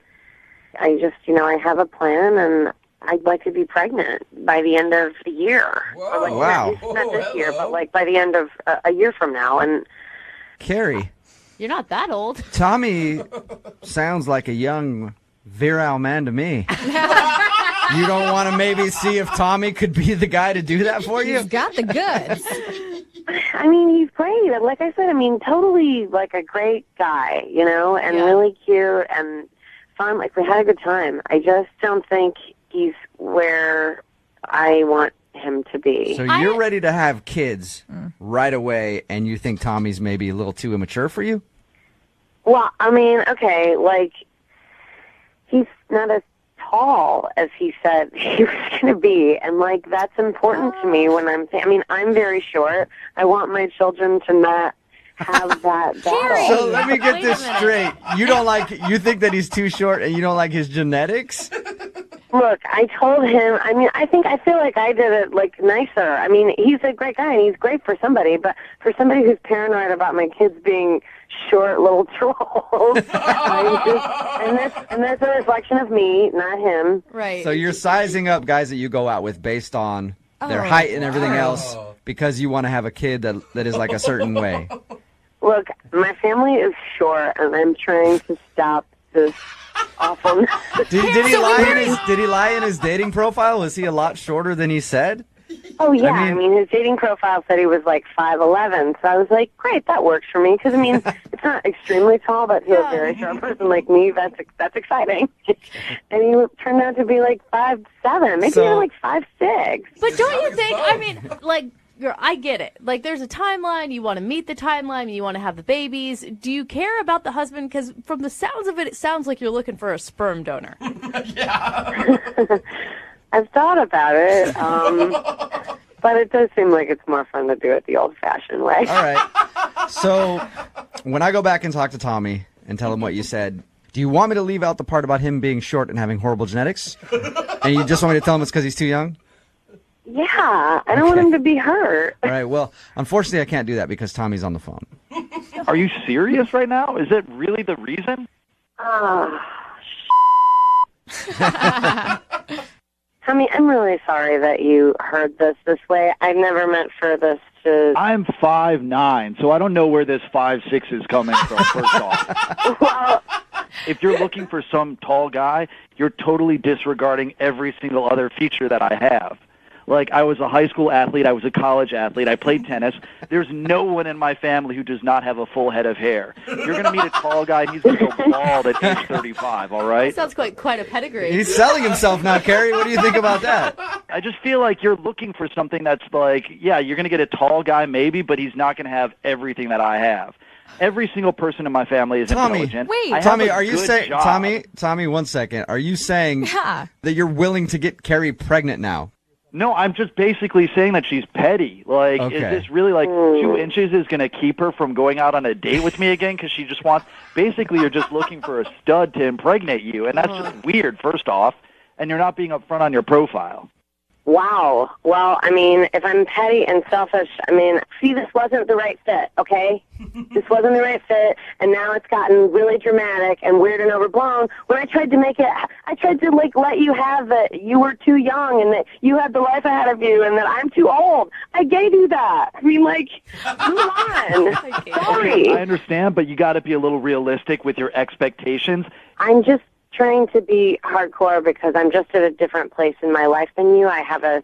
have a plan, and I'd like to be pregnant by the end of the year. Whoa. Or Wow. Not this year, but by the end of a year from now. And Carrie, You're not that old. Tommy sounds like a young, virile man to me. You don't want to maybe see if Tommy could be the guy to do that for you? He's got the goods. I mean, he's great. Like I said, a great guy, you know, and really cute and fun. We had a good time. I just don't think he's where I want him to be. So you're ready to have kids right away, and you think Tommy's maybe a little too immature for you? Well, I mean, okay, like, he's not as tall as he said he was going to be, and, like, that's important to me when I'm very short. I want my children to not have that battle. So let me get this straight. You think that he's too short and you don't like his genetics? Look, I told him, I feel like I did it, like, nicer. I mean, he's a great guy and he's great for somebody, but for somebody who's paranoid about my kids being short little trolls, and that's a reflection of me, not him. Right. So you're sizing up guys that you go out with based on their height and everything else because you want to have a kid that is like a certain way. Look, my family is short, and I'm trying to stop this awfulness. Did he lie in his dating profile? Was he a lot shorter than he said? Oh, yeah. I mean, his dating profile said he was like 5'11", so I was like, great, that works for me. Because, I mean, it's not extremely tall, but to a very short person like me, that's exciting. And he turned out to be like 5'7", maybe even like 5'6". But don't you think, I mean, like, I get it. Like, there's a timeline. You want to meet the timeline. You want to have the babies. Do you care about the husband? Because from the sounds of it, it sounds like you're looking for a sperm donor. I've thought about it, but it does seem like it's more fun to do it the old-fashioned way. All right. So when I go back and talk to Tommy and tell him what you said, do you want me to leave out the part about him being short and having horrible genetics? And you just want me to tell him it's because he's too young? Yeah, I don't want him to be hurt. All right, well, unfortunately I can't do that because Tommy's on the phone. Are you serious right now? Is it really the reason? Tommy, I'm really sorry that you heard this way. I've never meant for this to... I'm 5'9", so I don't know where this 5'6" is coming from, first off. Well, if you're looking for some tall guy, you're totally disregarding every single other feature that I have. Like, I was a high school athlete. I was a college athlete. I played tennis. There's no one in my family who does not have a full head of hair. You're going to meet a tall guy, and he's going to go bald at age 35, all right? Sounds quite a pedigree. He's selling himself now, Carrie. What do you think about that? I just feel like you're looking for something that's like, yeah, you're going to get a tall guy maybe, but he's not going to have everything that I have. Every single person in my family is intelligent. Wait. Tommy, are you saying... Tommy, 1 second. Are you saying that you're willing to get Carrie pregnant now? No, I'm just basically saying that she's petty. Like, Is this really like 2 inches is going to keep her from going out on a date with me again? Because she just wants, basically you're just looking for a stud to impregnate you. And that's just weird, first off. And you're not being upfront on your profile. wow. Well, I mean, if I'm petty and selfish, see, this wasn't the right fit, okay? This wasn't the right fit, and now it's gotten really dramatic and weird and overblown. When I tried to make it, I tried to, like, let you have that you were too young and that you had the life ahead of you and that I'm too old. I gave you that. I mean, like, move on. Sorry. I understand, but you got to be a little realistic with your expectations. I'm just trying to be hardcore because I'm just at a different place in my life than you. I have a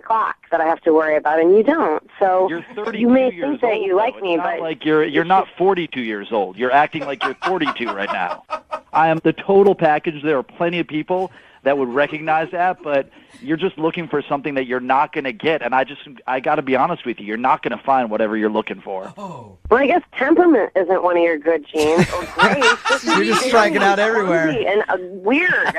clock that I have to worry about, and you don't. So you may think that you like me, but like you're not 42 years old. You're acting like you're 42 right now. I am the total package. There are plenty of people that would recognize that, but you're just looking for something that you're not going to get. And I got to be honest with you, you're not going to find whatever you're looking for. Well, I guess temperament isn't one of your good genes. Or grace. You're just striking out everywhere. And weird.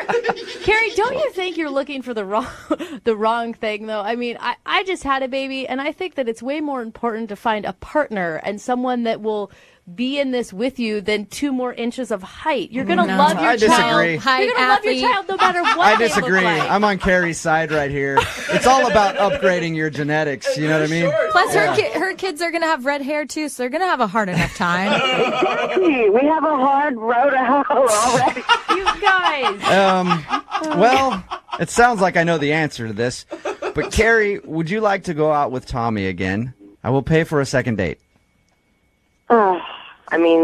Carrie, don't you think you're looking for the wrong thing, though? I mean, I just had a baby, and I think that it's way more important to find a partner and someone that will be in this with you than 2 more inches of height. You're going to love your child. You're going to love your child no matter what I they disagree. look like. I'm on Carrie's side right here. It's all about upgrading your genetics. You know what I mean? Plus, her kids are going to have red hair, too, so they're going to have a hard enough time. Exactly. We have a hard road to hoe already. You guys. Well, it sounds like I know the answer to this. But, Carrie, would you like to go out with Tommy again? I will pay for a second date.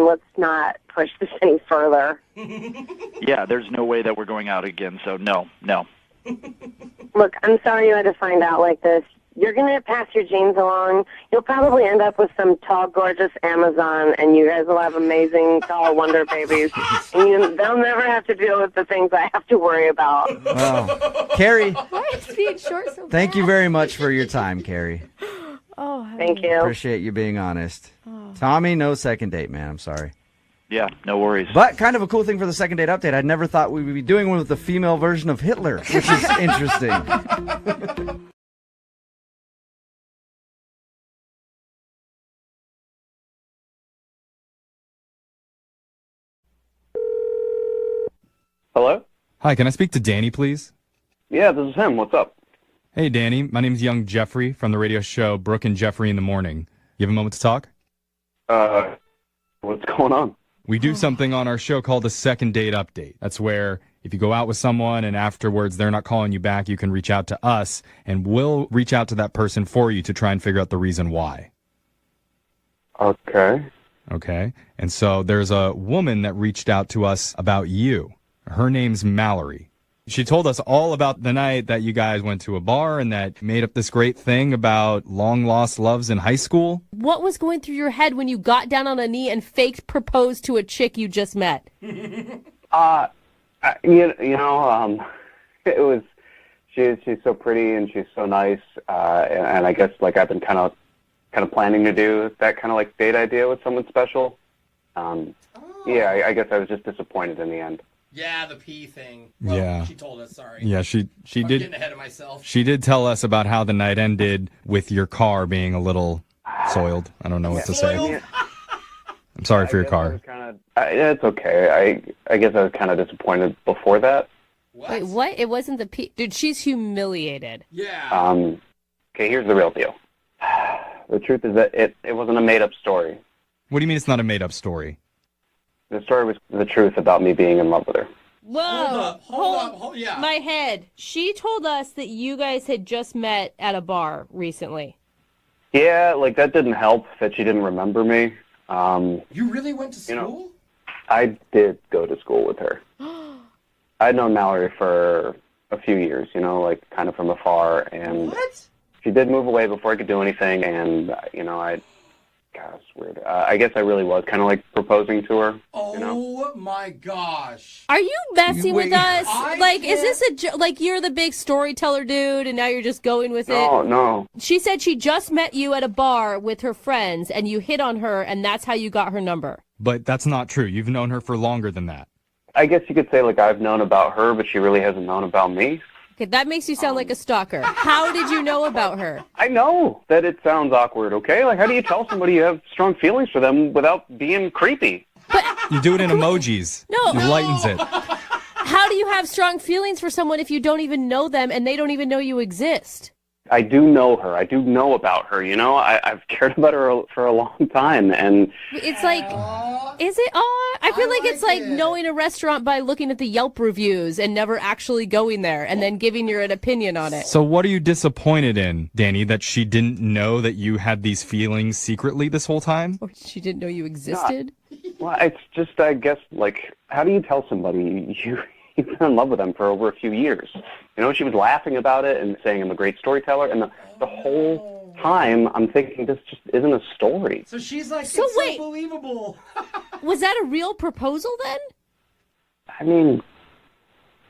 Let's not push this any further. Yeah, there's no way that we're going out again, so no. Look, I'm sorry you had to find out like this. You're going to pass your genes along. You'll probably end up with some tall, gorgeous Amazon, and you guys will have amazing, tall wonder babies. And they'll never have to deal with the things I have to worry about. Oh. Carrie, Why is being short so thank you very much for your time, Carrie. Oh, Thank you. Appreciate you being honest. Tommy, no second date, man. I'm sorry. Yeah, no worries. But kind of a cool thing for the second date update. I never thought we would be doing one with the female version of Hitler, which is interesting. Hello? Hi, can I speak to Danny, please? Yeah, this is him. What's up? Hey, Danny. My name's young Jeffrey from the radio show Brooke and Jeffrey in the Morning. You have a moment to talk? What's going on? We do something on our show called a second date update. That's where if you go out with someone and afterwards they're not calling you back, you can reach out to us and we'll reach out to that person for you to try and figure out the reason why. Okay. Okay. And so there's a woman that reached out to us about you. Her name's Mallory. She told us all about the night that you guys went to a bar and that made up this great thing about long-lost loves in high school. What was going through your head when you got down on a knee and faked proposed to a chick you just met? It was, she's so pretty and she's so nice, and I guess like I've been kind of planning to do that kind of like date idea with someone special. Yeah, I guess I was just disappointed in the end. Yeah, the pee thing. Well, Yeah. She told us, sorry. Yeah, she I'm did. getting ahead of myself. She did tell us about how the night ended with your car being a little soiled. I don't know what to say. I'm sorry for your car. Yeah, it's okay. I guess I was kind of disappointed before that. Wait, what? It wasn't the pee. Dude, she's humiliated. Yeah. Okay, here's the real deal. The truth is that it wasn't a made-up story. What do you mean it's not a made-up story? The story was the truth about me being in love with her. Whoa. Hold up, yeah. My head. She told us that you guys had just met at a bar recently. Yeah, like that didn't help that she didn't remember me. You really went to school? You know, I did go to school with her. I'd known Mallory for a few years, like kind of from afar, and she did move away before I could do anything, and God, it's weird. I guess I really was kind of like proposing to her. Oh my gosh! Are you messing with us? I Is this like you're the big storyteller dude, and now you're just going with it? No. She said she just met you at a bar with her friends, and you hit on her, and that's how you got her number. But that's not true. You've known her for longer than that. I guess you could say like I've known about her, but she really hasn't known about me. Okay, that makes you sound like a stalker. How did you know about her? I know that it sounds awkward, okay? Like, how do you tell somebody you have strong feelings for them without being creepy? You do it in emojis. No. It lightens it. How do you have strong feelings for someone if you don't even know them and they don't even know you exist? I do know her. I do know about her, I've cared about her for a long time, and... It's like, is it odd? I feel like it's like knowing a restaurant by looking at the Yelp reviews and never actually going there and then giving your an opinion on it. So what are you disappointed in, Danny, that she didn't know that you had these feelings secretly this whole time? Or she didn't know you existed? Well, it's just, I guess, like, how do you tell somebody you've been in love with them for over a few years? She was laughing about it and saying I'm a great storyteller, and the whole time I'm thinking this just isn't a story. So she's like, So it's wait. so believable. Was that a real proposal then? I mean,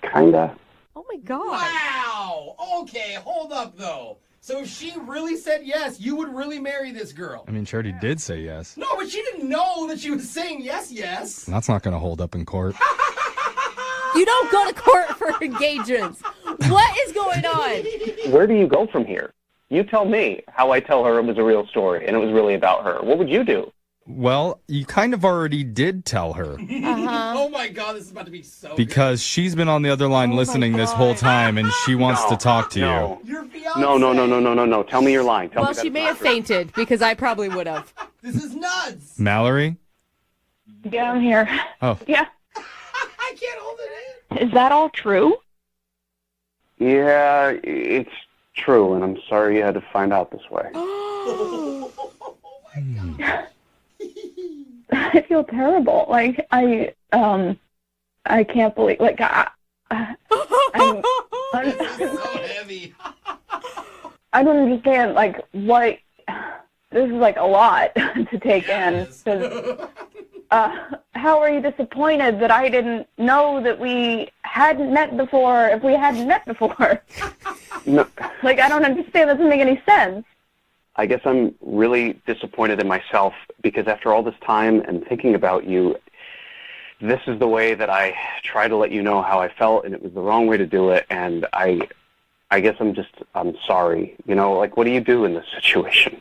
kinda. Oh my God. Wow. Okay, hold up though. So if she really said yes, you would really marry this girl. I mean, Charity did say yes. No, but she didn't know that she was saying yes. That's not going to hold up in court. You don't go to court for engagements. What is going on? Where do you go from here? You tell me how I tell her it was a real story and it was really about her. What would you do? Well, you kind of already did tell her. Oh my God, this is about to be so Because she's been on the other line listening this whole time, and she wants to talk to you. Your fiance. No. Tell me you're lying. Tell Well, me she may have fainted because I probably would have. This is nuts. Mallory? Yeah, I'm here. Oh. Yeah. I can't hold it Is that all true? Yeah, it's true, and I'm sorry you had to find out this way. I feel terrible. Like I can't believe. Like I'm This is so heavy. I don't understand, like, what, this is, like, a lot to take in, 'cause, how are you disappointed that I didn't know that we hadn't met before if we hadn't met before? No, Like, I don't understand. That doesn't make any sense. I guess I'm really disappointed in myself because after all this time and thinking about you, this is the way that I try to let you know how I felt, and it was the wrong way to do it. And I guess I'm sorry. You know, like, what do you do in this situation?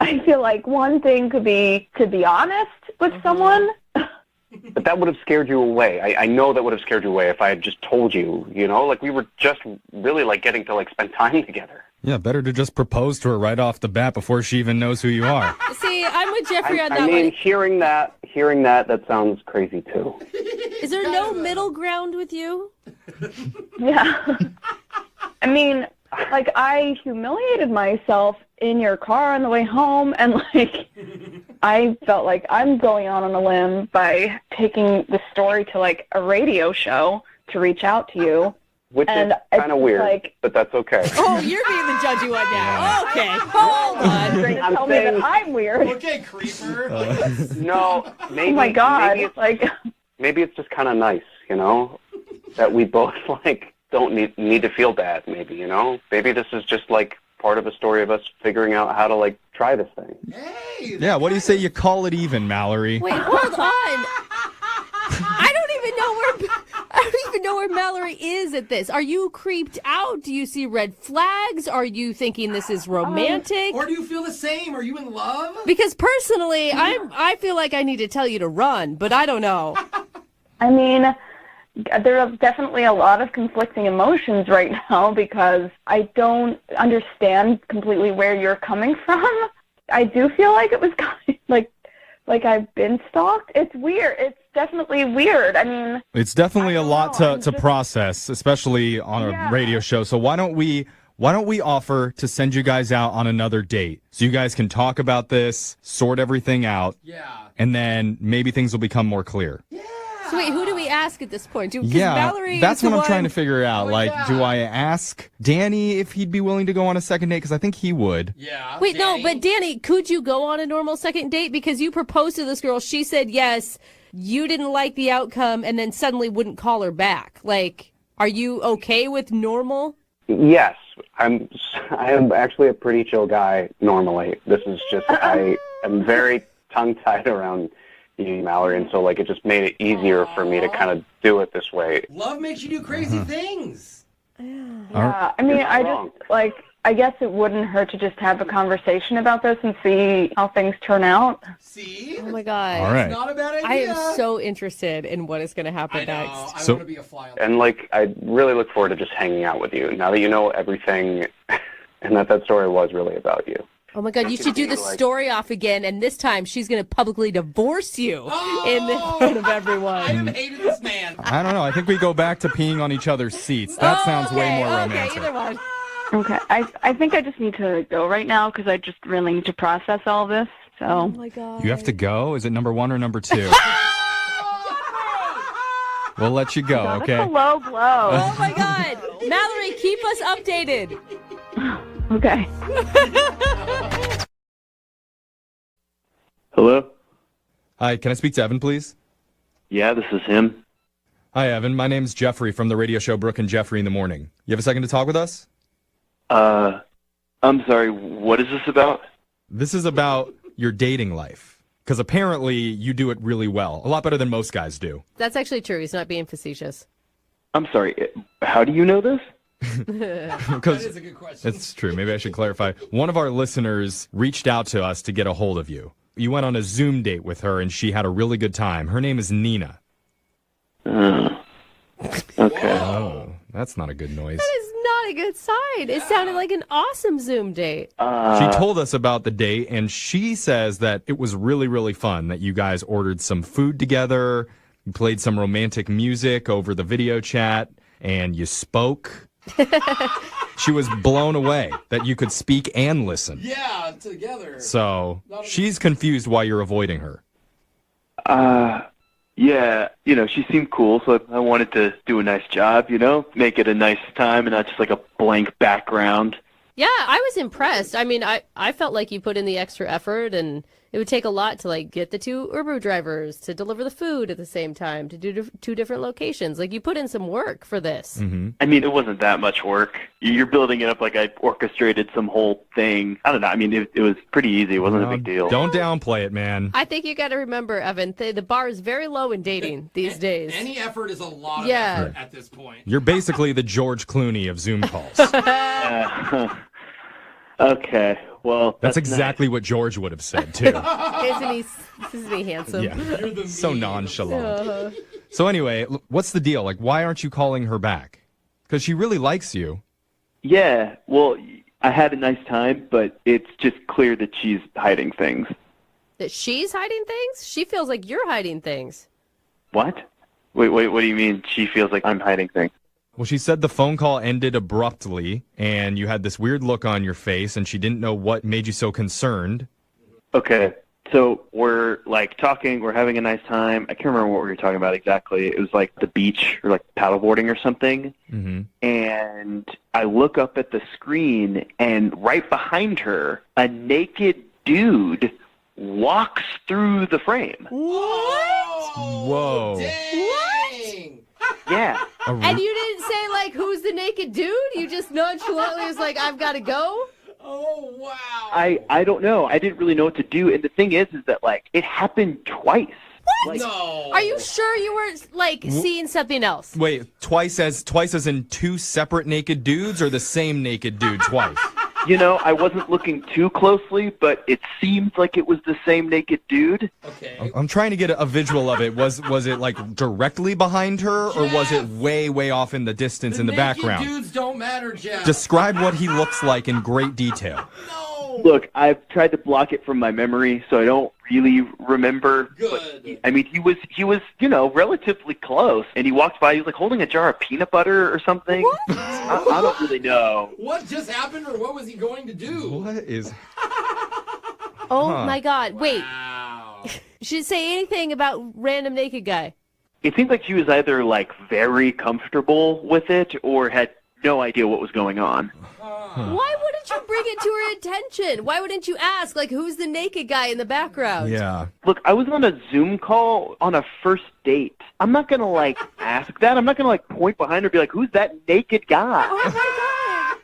I feel like one thing could be to be honest with someone. But that would have scared you away. I know that would have scared you away if I had just told you, you know, like we were just really like getting to like spend time together. Yeah, better to just propose to her right off the bat before she even knows who you are. See, I'm with Jeffrey on that I mean, one. hearing that sounds crazy too. Is there no middle ground with you? Yeah. I mean, like, I humiliated myself in your car on the way home, and, like, I felt like I'm going out on a limb by taking the story to, like, a radio show to reach out to you. Which and is kind of weird, like, but that's okay. Oh, you're being the judgy one now. Okay, hold on. You're going to tell me that I'm weird. Okay, creeper. No, maybe. Oh, my God. Maybe it's, like, maybe it's just kind of nice, you know, that we both, like, don't need to feel bad, maybe, you know? Maybe this is just, like, part of a story of us figuring out how to, like, try this thing. Yeah, what do you say you call it even, Mallory? Wait, hold on. I don't even know where Mallory is at this. Are you creeped out? Do you see red flags? Are you thinking this is romantic? Or do you feel the same? Are you in love? Because personally, I feel like I need to tell you to run, but I don't know. I mean, there are definitely a lot of conflicting emotions right now because I don't understand completely where you're coming from. I do feel like it was kind of like I've been stalked. It's weird. It's definitely weird. I mean, It's definitely a lot to process, especially on a radio show. So why don't we offer to send you guys out on another date so you guys can talk about this, sort everything out, and then maybe things will become more clear. So wait, who do we ask at this point? Yeah, that's what I'm trying to figure out. Do I ask Danny if he'd be willing to go on a second date? Because I think he would. Yeah. Wait, no, but Danny, could you go on a normal second date? Because you proposed to this girl, she said yes, you didn't like the outcome, and then suddenly wouldn't call her back. Like, are you okay with normal? Yes, I am actually a pretty chill guy normally. This is just, I am very tongue-tied around you, Mallory, and so, like, it just made it easier for me to kind of do it this way. Love makes you do crazy things. yeah. I mean, I guess it wouldn't hurt to just have a conversation about this and see how things turn out. See? Oh my God. All right. It's not a bad idea. I am so interested in what is going to happen next. I want to be a fly on the And, like, I really look forward to just hanging out with you now that you know everything and that story was really about you. Oh my God, you should do the story off again, and this time she's going to publicly divorce you in front of everyone. I have hated this man. I don't know. I think we go back to peeing on each other's seats. That sounds way more romantic. Okay, either one. Okay, I think I just need to go right now because I just really need to process all this. So. Oh my God. You have to go? Is it number 1 or number 2? We'll let you go, okay? That's a low blow. Oh my God. Mallory, keep us updated. Okay. Hello? Hi, can I speak to Evan, please? Yeah, this is him. Hi, Evan. My name's Jeffrey from the radio show Brooke and Jeffrey in the Morning. You have a second to talk with us? I'm sorry, what is this about? This is about your dating life. Because apparently you do it really well. A lot better than most guys do. That's actually true. He's not being facetious. I'm sorry, how do you know this? Because That is a good question. it's true. Maybe I should clarify. One of our listeners reached out to us to get a hold of you. You went on a Zoom date with her, and she had a really good time. Her name is Nina. Okay. Oh, that's not a good noise. That is not a good sign. It sounded like an awesome Zoom date. She told us about the date, and she says that it was really, really fun, that you guys ordered some food together, you played some romantic music over the video chat, and you spoke. She was blown away that you could speak and listen. Yeah, together. So she's confused why you're avoiding her. Yeah, she seemed cool, so I wanted to do a nice job, make it a nice time and not just like a blank background. Yeah, I was impressed. I mean, I felt like you put in the extra effort, and it would take a lot to like get the two Uber drivers to deliver the food at the same time, to do two different locations. Like you put in some work for this. Mm-hmm. I mean, it wasn't that much work. You're building it up like I orchestrated some whole thing. I don't know. I mean, it was pretty easy. It wasn't a big deal. Don't downplay it, man. I think you got to remember, Evan, the bar is very low in dating these days. Any effort is a lot of effort at this point. You're basically the George Clooney of Zoom calls. Okay, well, that's exactly what George would have said too. Isn't he handsome? Yeah, so nonchalant. So anyway, what's the deal? Like, why aren't you calling her back? Because she really likes you. Yeah, well, I had a nice time, but it's just clear that she's hiding things. That she's hiding things? She feels like you're hiding things. What? Wait, what do you mean she feels like I'm hiding things? Well, she said the phone call ended abruptly, and you had this weird look on your face, and she didn't know what made you so concerned. Okay, so we're, like, talking, we're having a nice time. I can't remember what we were talking about exactly. It was, like, the beach or, like, paddleboarding or something. Mm-hmm. And I look up at the screen, and right behind her, a naked dude walks through the frame. What? Whoa. What? Yeah. And you didn't say, like, who's the naked dude? You just nonchalantly was like, I've got to go? Oh, wow. I don't know. I didn't really know what to do. And the thing is that, like, it happened twice. What? Like, no. Are you sure you weren't, like, seeing something else? Wait, twice as in two separate naked dudes, or the same naked dude twice? You know, I wasn't looking too closely, but it seemed like it was the same naked dude. Okay. I'm trying to get a visual of it. Was it like directly behind her, or was it way off in the distance in the background? Naked dudes don't matter, Jeff. Describe what he looks like in great detail. Look, I've tried to block it from my memory, so I don't really remember. Good. But, I mean, he was, you know, relatively close, and he walked by. He was like holding a jar of peanut butter or something. What? I don't really know. What just happened, or what was he going to do? What is? Oh, my God. Wait. She didn't say anything about random naked guy. It seemed like she was either, like, very comfortable with it or had no idea what was going on. Why wouldn't you bring it to her attention? Why wouldn't you ask, like, who's the naked guy in the background? Yeah. Look, I was on a Zoom call on a first date. I'm not going to, like, ask that. I'm not going to, like, point behind her and be like, who's that naked guy? Oh, my God.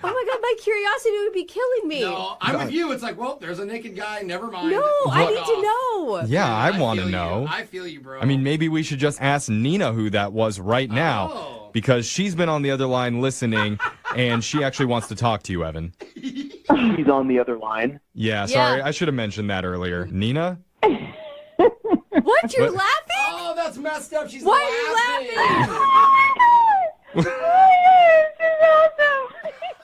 Oh, my God, my curiosity would be killing me. No, I'm with you. It's like, well, there's a naked guy. Never mind. No, I need to know. Yeah, I want to know. I feel you, bro. I mean, maybe we should just ask Nina who that was right now, because she's been on the other line listening, and she actually wants to talk to you, Evan. She's on the other line. Yeah, sorry. I should have mentioned that earlier. Nina? What? You're What? laughing? Oh, that's messed up. She's Why laughing. are you laughing?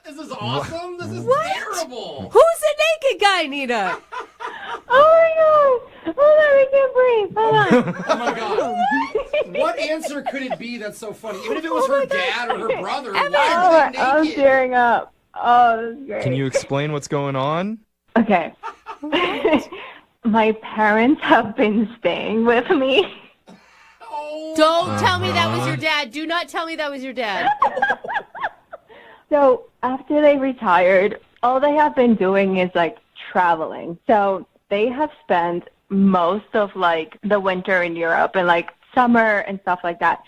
This is awesome. This is What? terrible. Who's the naked guy, Nina? Oh my God! Hold on, I can't breathe. Hold on. Oh my God. What answer could it be that's so funny? Even if it was her dad or her brother, why are they I'm naked? tearing up. Oh, this is great. Can you explain what's going on? Okay. My parents have been staying with me. Don't tell me that was your dad. Do not tell me that was your dad. So after they retired, all they have been doing is like traveling. So they have spent most of like the winter in Europe and like summer and stuff like that.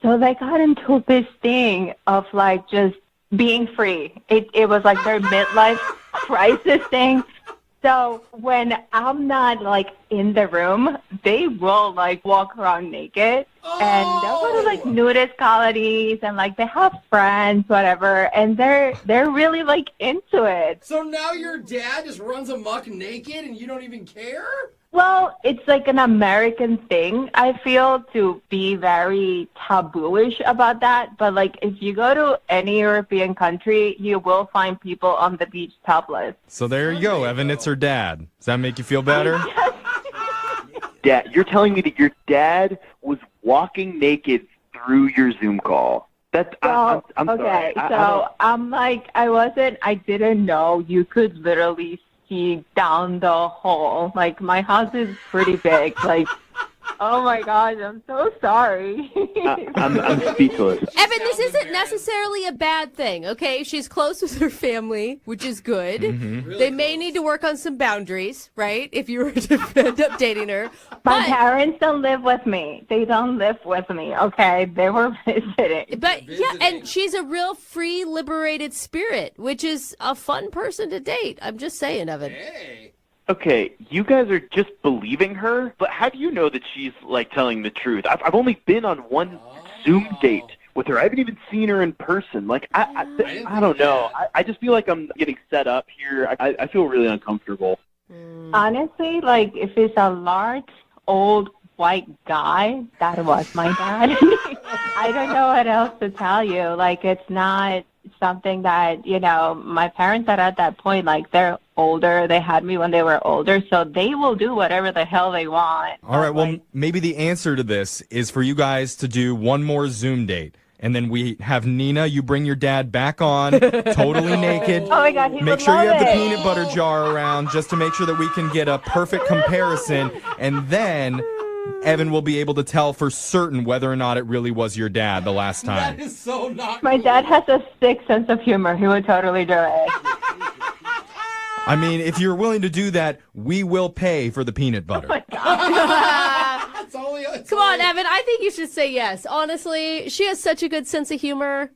So they got into this thing of like just being free. It was like their midlife crisis thing. So when I'm not like in the room, they will like walk around naked and they'll go to like nudist colonies and like they have friends, whatever, and they're really like into it. So now your dad just runs amok naked and you don't even care? Well, it's like an American thing, I feel, to be very tabooish about that. But like if you go to any European country, you will find people on the beach topless. So there you go, Evan. It's her dad. Does that make you feel better? Dad, you're telling me that your dad was walking naked through your Zoom call. That's I'm okay, sorry. so I'm like, I didn't know you could literally see down the hole. Like my house is pretty big. Like Oh my gosh, I'm so sorry. I'm speechless. Evan, this isn't necessarily a bad thing, okay? She's close with her family, which is good. Mm-hmm. They may need to work on some boundaries, right? If you were to end up dating her. My parents don't live with me. They don't live with me, okay? They were visiting. But yeah, and she's a real free, liberated spirit, which is a fun person to date. I'm just saying, Evan. Okay, you guys are just believing her, but how do you know that she's, like, telling the truth? I've only been on one Zoom date with her. I haven't even seen her in person. Like, I don't know. I just feel like I'm getting set up here. I feel really uncomfortable. Honestly, like, if it's a large, old, white guy, that was my dad. I don't know what else to tell you. Like, it's not something that, you know, my parents are at that point, like, they're older. They had me when they were older, so they will do whatever the hell they want. All right, well, maybe the answer to this is for you guys to do one more Zoom date. And then we have Nina, you bring your dad back on, totally naked. Oh my God, he Make would sure you love have the it. peanut butter jar around just to make sure that we can get a perfect comparison. And then Evan will be able to tell for certain whether or not it really was your dad the last time. That is so not My dad has a sick sense of humor. He would totally do it. I mean, if you're willing to do that, we will pay for the peanut butter. Come on, Evan. I think you should say yes. Honestly, she has such a good sense of humor.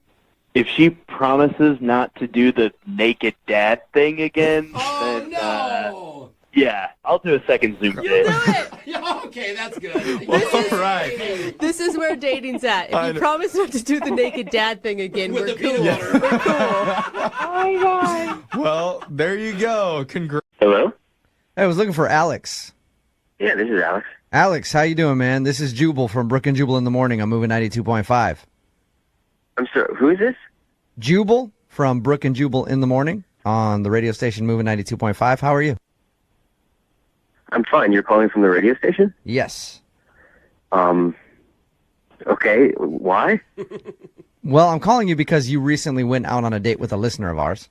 If she promises not to do the naked dad thing again, then, yeah, I'll do a second Zoom date. Okay, that's good. All right. This is where dating's at. I If you know. promise not to do the naked dad thing again, With we're the peanut cool. butter. We're cool. Oh my God. Well, there you go. Congrats. Hello? I was looking for Alex. Yeah, this is Alex. Alex, how you doing, man? This is Jubal from Brooke and Jubal in the morning. I'm moving 92.5. I'm sorry, who is this? Jubal from Brooke and Jubal in the morning on the radio station moving 92.5. How are you? I'm fine. You're calling from the radio station? Yes. Okay, why? Well, I'm calling you because you recently went out on a date with a listener of ours.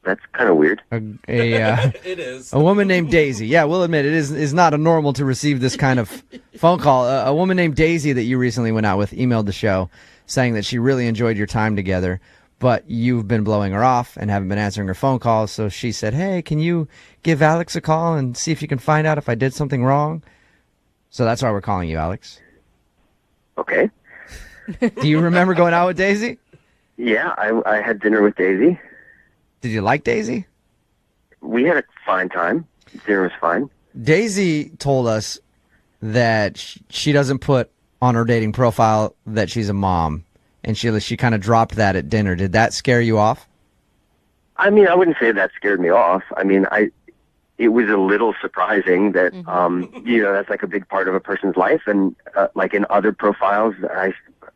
That's kind of weird. It is. A woman named Daisy. Yeah, we'll admit it is not a normal to receive this kind of phone call. A woman named Daisy that you recently went out with emailed the show saying that she really enjoyed your time together, but you've been blowing her off and haven't been answering her phone calls. So she said, hey, can you give Alex a call and see if you can find out if I did something wrong? So that's why we're calling you, Alex. Okay. Do you remember going out with Daisy? Yeah, I had dinner with Daisy. Did you like Daisy? We had a fine time. Dinner was fine. Daisy told us that she doesn't put on her dating profile that she's a mom, and she kind of dropped that at dinner. Did that scare you off? I mean, I wouldn't say that scared me off. I mean, it was a little surprising that, you know, that's like a big part of a person's life. And like in other profiles,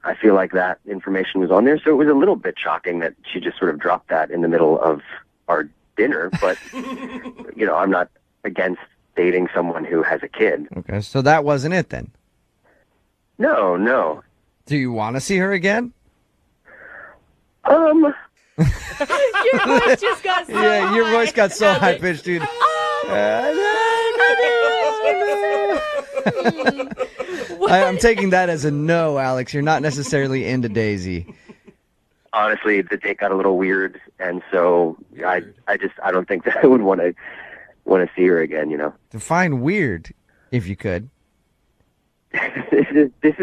I feel like that information was on there. So it was a little bit shocking that she just sort of dropped that in the middle of our dinner. But, you know, I'm not against dating someone who has a kid. Okay, so that wasn't it then? No. Do you want to see her again? Your voice just got so Yeah, your high. voice got so high pitched, dude. I'm taking that as a no, Alex. You're not necessarily into Daisy. Honestly, the date got a little weird, and so I don't think that I would want to see her again. You know, Define weird, if you could. this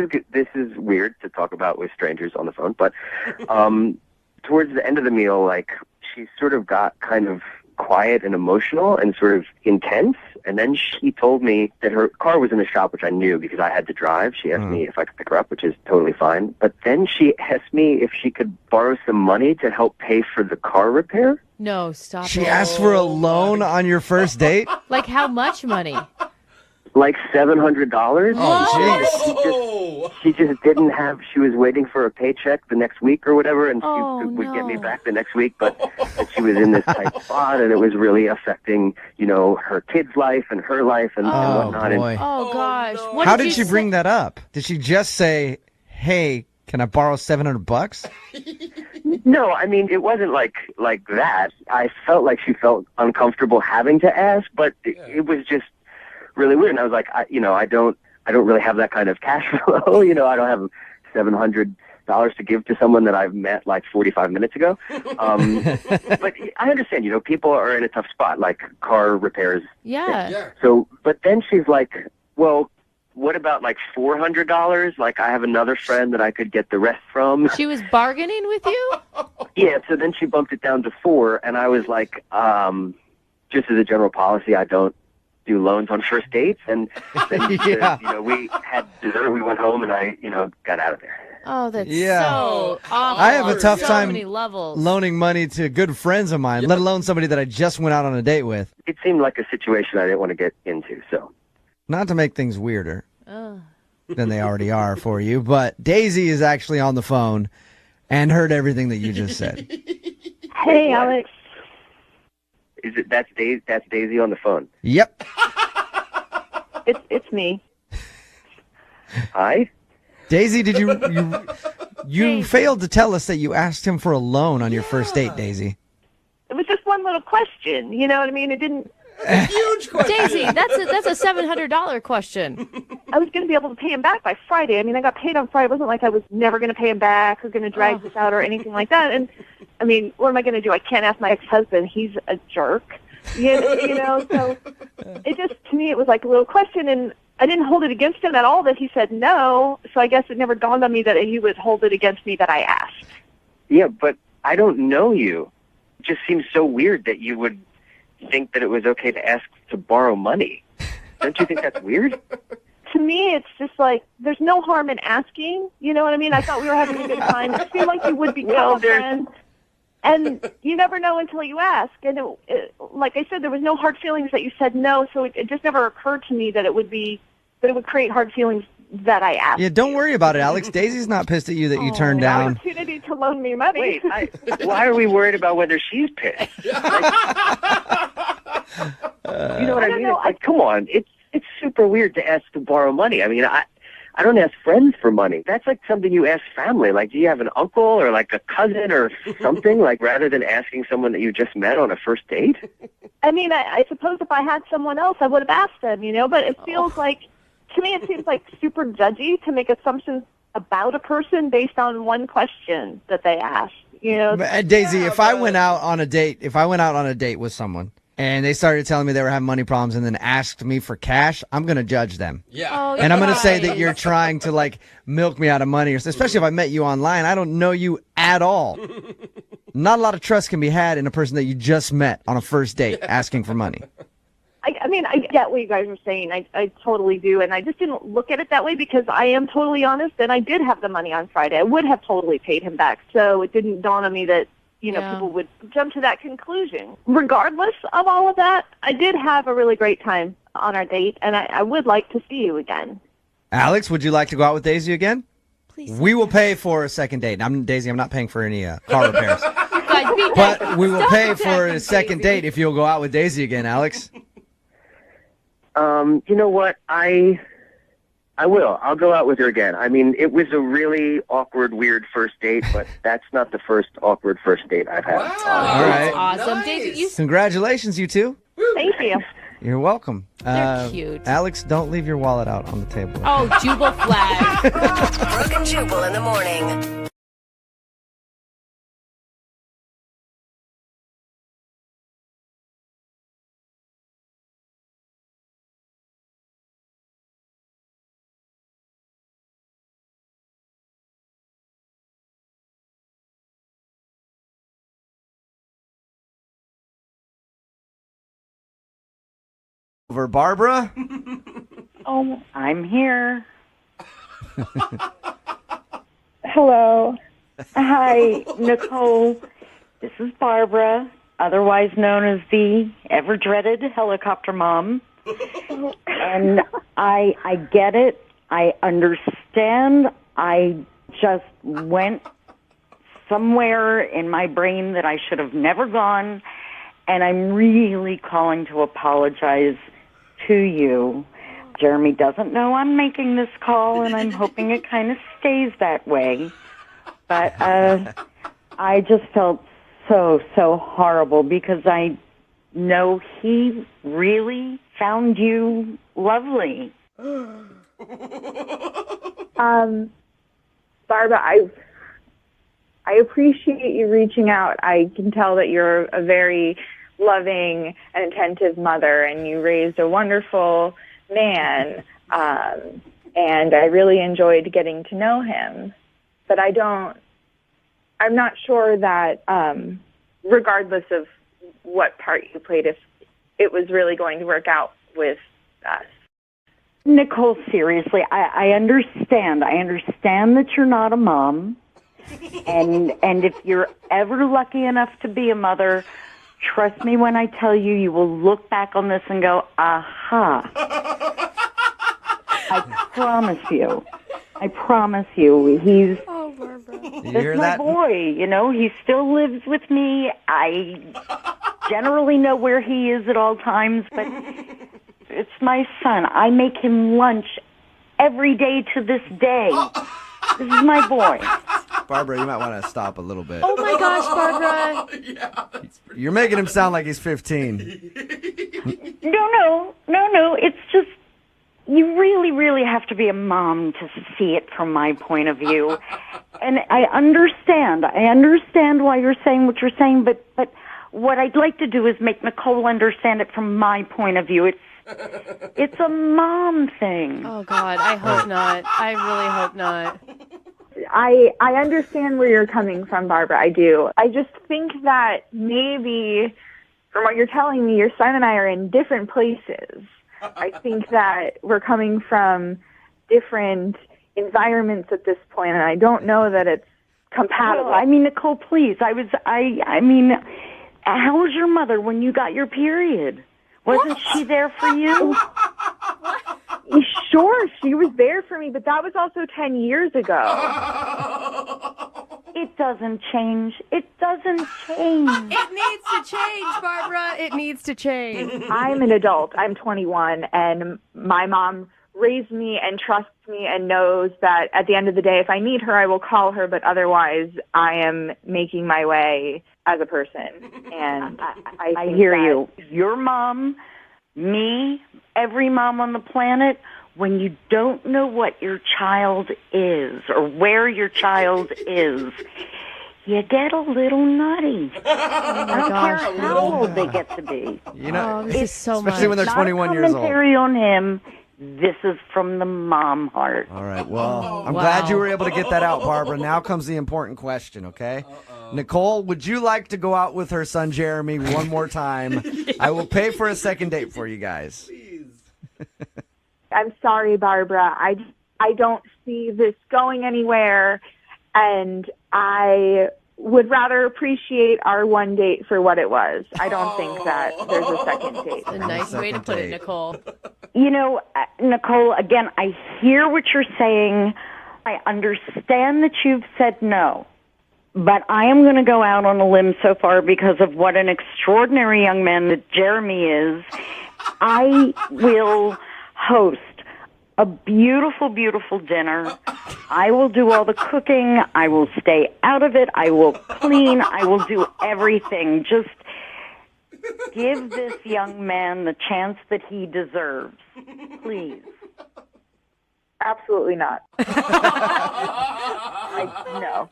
is weird to talk about with strangers on the phone. But towards the end of the meal, like she sort of got kind of quiet and emotional and sort of intense. And then she told me that her car was in the shop, which I knew because I had to drive. She asked me if I could pick her up, which is totally fine. But then she asked me if she could borrow some money to help pay for the car repair. No, stop She it. asked for a loan on your first date? Like how much money? Like $700. Oh, She just didn't have. She was waiting for a paycheck the next week or whatever, and Oh, she would get me no. back the next week. But she was in this tight spot, and it was really affecting, you know, her kid's life and her life and whatnot. boy. Oh, gosh. What How did she say? bring that up? Did she just say, hey, can I borrow $700? No, I mean it wasn't like that. I felt like she felt uncomfortable having to ask, but it was just really weird. And I was like, I I don't really have that kind of cash flow. You know, I don't have $700 to give to someone that I've met like 45 minutes ago. But I understand, you know, people are in a tough spot, like car repairs. Yeah. So, but then she's like, well, what about like $400? Like, I have another friend that I could get the rest from. She was bargaining with you? Yeah, so then she bumped it down to 4, and I was like, just as a general policy, I don't do loans on first dates. And then, you know, we had dessert, we went home, and I, you know, got out of there. Oh, that's Yeah. so awful. I have a tough so time many levels. loaning money to good friends of mine, let alone somebody that I just went out on a date with. It seemed like a situation I didn't want to get into, so. Not to make things weirder than they already are for you, but Daisy is actually on the phone and heard everything that you just said. Hey, Alex. Is it that's Daisy on the phone? Yep. It's me. Hi? Daisy, did you failed to tell us that you asked him for a loan on your first date, Daisy? It was just one little question. You know what I mean? It didn't. Huge question. Daisy, that's a $700 question. I was going to be able to pay him back by Friday. I mean, I got paid on Friday. It wasn't like I was never going to pay him back or going to drag this out or anything like that. And, I mean, what am I going to do? I can't ask my ex-husband. He's a jerk. You know, so it just, to me, it was like a little question. And I didn't hold it against him at all that he said no. So I guess it never dawned on me that he would hold it against me that I asked. Yeah, but I don't know you. It just seems so weird that you would think that it was okay to ask to borrow money. Don't you think that's weird? To me, it's just like, there's no harm in asking. You know what I mean? I thought we were having a good time. I feel like you would become a friend. And you never know until you ask. And like I said, there was no hard feelings that you said no, so it just never occurred to me that it would create hard feelings that I asked. Yeah, don't worry about it, Alex. Daisy's not pissed at you that you turned down. Opportunity to loan me money. Wait, why are we worried about whether she's pissed? You know what I mean? It's like, come on, it's super weird to ask to borrow money. I mean, I don't ask friends for money. That's like something you ask family. Like, do you have an uncle or like a cousin or something? Like, rather than asking someone that you just met on a first date? I mean, I suppose if I had someone else, I would have asked them, you know, but it feels like, to me, it seems like super judgy to make assumptions about a person based on one question that they asked, you know. Daisy, if I went out on a date with someone and they started telling me they were having money problems and then asked me for cash, I'm going to judge them. Yeah. Oh, And I'm going to say that you're trying to, like, milk me out of money, especially if I met you online. I don't know you at all. Not a lot of trust can be had in a person that you just met on a first date asking for money. I mean, I get what you guys are saying. I totally do. And I just didn't look at it that way because I am totally honest, and I did have the money on Friday. I would have totally paid him back. So it didn't dawn on me that, you know, people would jump to that conclusion. Regardless of all of that, I did have a really great time on our date, and I would like to see you again. Alex, would you like to go out with Daisy again? Please. We will pay for a second date. Daisy, I'm not paying for any car repairs. Guys, be But nice. we will Stop pay for attacking a second Daisy. date if you'll go out with Daisy again, Alex. You know what? I will. I'll go out with her again. I mean, it was a really awkward, weird first date, but that's not the first awkward first date I've had. All right. Awesome. Nice. Daisy, you Congratulations, you two. Thank you. You're welcome. They're cute. Alex, don't leave your wallet out on the table. Oh, Jubal flag. Brooke and Jubal in the morning. Over Barbara. Oh, I'm here. Hello. Hi, Nicole. This is Barbara, otherwise known as the ever-dreaded helicopter mom. And I get it. I understand. I just went somewhere in my brain that I should have never gone, and I'm really calling to apologize to you. Jeremy doesn't know I'm making this call, and I'm hoping it kind of stays that way. But I just felt so horrible because I know he really found you lovely. Barbara, I appreciate you reaching out. I can tell that you're a very loving and attentive mother, and you raised a wonderful man, and I really enjoyed getting to know him. But I'm not sure that, regardless of what part you played, if it was really going to work out with us. Nicole, seriously, I understand. I understand that you're not a mom. And if you're ever lucky enough to be a mother, trust me when I tell you, you will look back on this and go, aha. I promise you. He's hear my that? boy, he still lives with me. I generally know where he is at all times, but it's my son. I make him lunch every day to this day. This is my boy. Barbara, you might want to stop a little bit. Oh my gosh, Barbara. You're making him sound like he's 15. No. It's just, you really, really have to be a mom to see it from my point of view. And I understand why you're saying what you're saying, but what I'd like to do is make Nicole understand it from my point of view. It's a mom thing. Oh, God, I hope not. I really hope not. I understand where you're coming from, Barbara. I do. I just think that maybe, from what you're telling me, your son and I are in different places. I think that we're coming from different environments at this point, and I don't know that it's compatible. Well, I mean, Nicole, please. I mean, how was your mother when you got your period? Wasn't she there for you? Sure, she was there for me, but that was also 10 years ago. It doesn't change. It doesn't change. It needs to change, Barbara. It needs to change. I'm an adult. I'm 21, and my mom raised me and trusts me and knows that at the end of the day, if I need her, I will call her, but otherwise I am making my way as a person. And I hear you. Your mom, me, every mom on the planet, when you don't know what your child is or where your child is, you get a little nutty. I don't care how old they get to be. This is so especially when they're 21 years old. Commentary on him. This is from the mom heart. All right, well, I'm glad you were able to get that out, Barbara. Now comes the important question, okay? Nicole, would you like to go out with her son Jeremy one more time? I will pay for a second date for you guys. I'm sorry, Barbara. I don't see this going anywhere, and I would rather appreciate our one date for what it was. I don't think that there's a second date. A nice way to put it, Nicole. Nicole, again, I hear what you're saying. I understand that you've said no. But I am going to go out on a limb so far because of what an extraordinary young man that Jeremy is. I will host a beautiful, beautiful dinner. I will do all the cooking. I will stay out of it. I will clean. I will do everything. Just give this young man the chance that he deserves. Please. Absolutely not. No.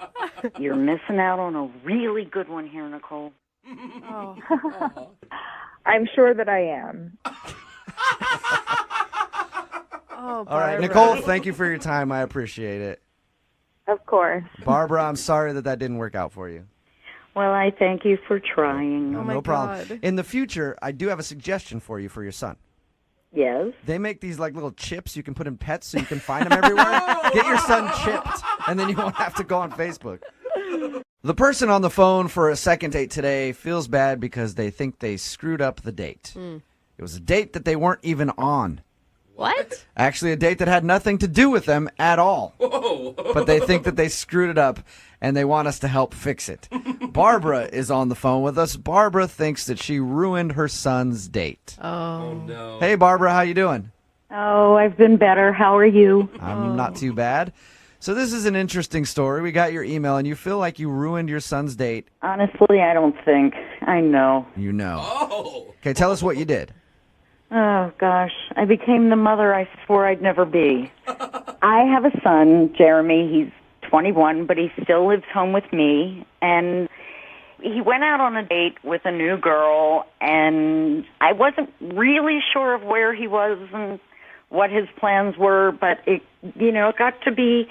You're missing out on a really good one here, Nicole. I'm sure that I am. All right, Nicole, thank you for your time. I appreciate it. Of course. Barbara, I'm sorry that didn't work out for you. Well, I thank you for trying. No problem. In the future, I do have a suggestion for you for your son. Yes? They make these like little chips you can put in pets so you can find them everywhere. Get your son chipped, and then you won't have to go on Facebook. The person on the phone for a second date today feels bad because they think they screwed up the date. It was a date that they weren't even on. What? Actually, a date that had nothing to do with them at all. Whoa. But they think that they screwed it up, and they want us to help fix it. Barbara is on the phone with us. Barbara thinks that she ruined her son's date. Oh no. Hey, Barbara, how you doing? Oh, I've been better. How are you? I'm not too bad. So this is an interesting story. We got your email, and you feel like you ruined your son's date. Honestly, I don't think. I know. You know. Oh. Okay, tell us what you did. Oh, gosh. I became the mother I swore I'd never be. I have a son, Jeremy. He's 21, but he still lives home with me. And he went out on a date with a new girl, and I wasn't really sure of where he was and what his plans were, but it got to be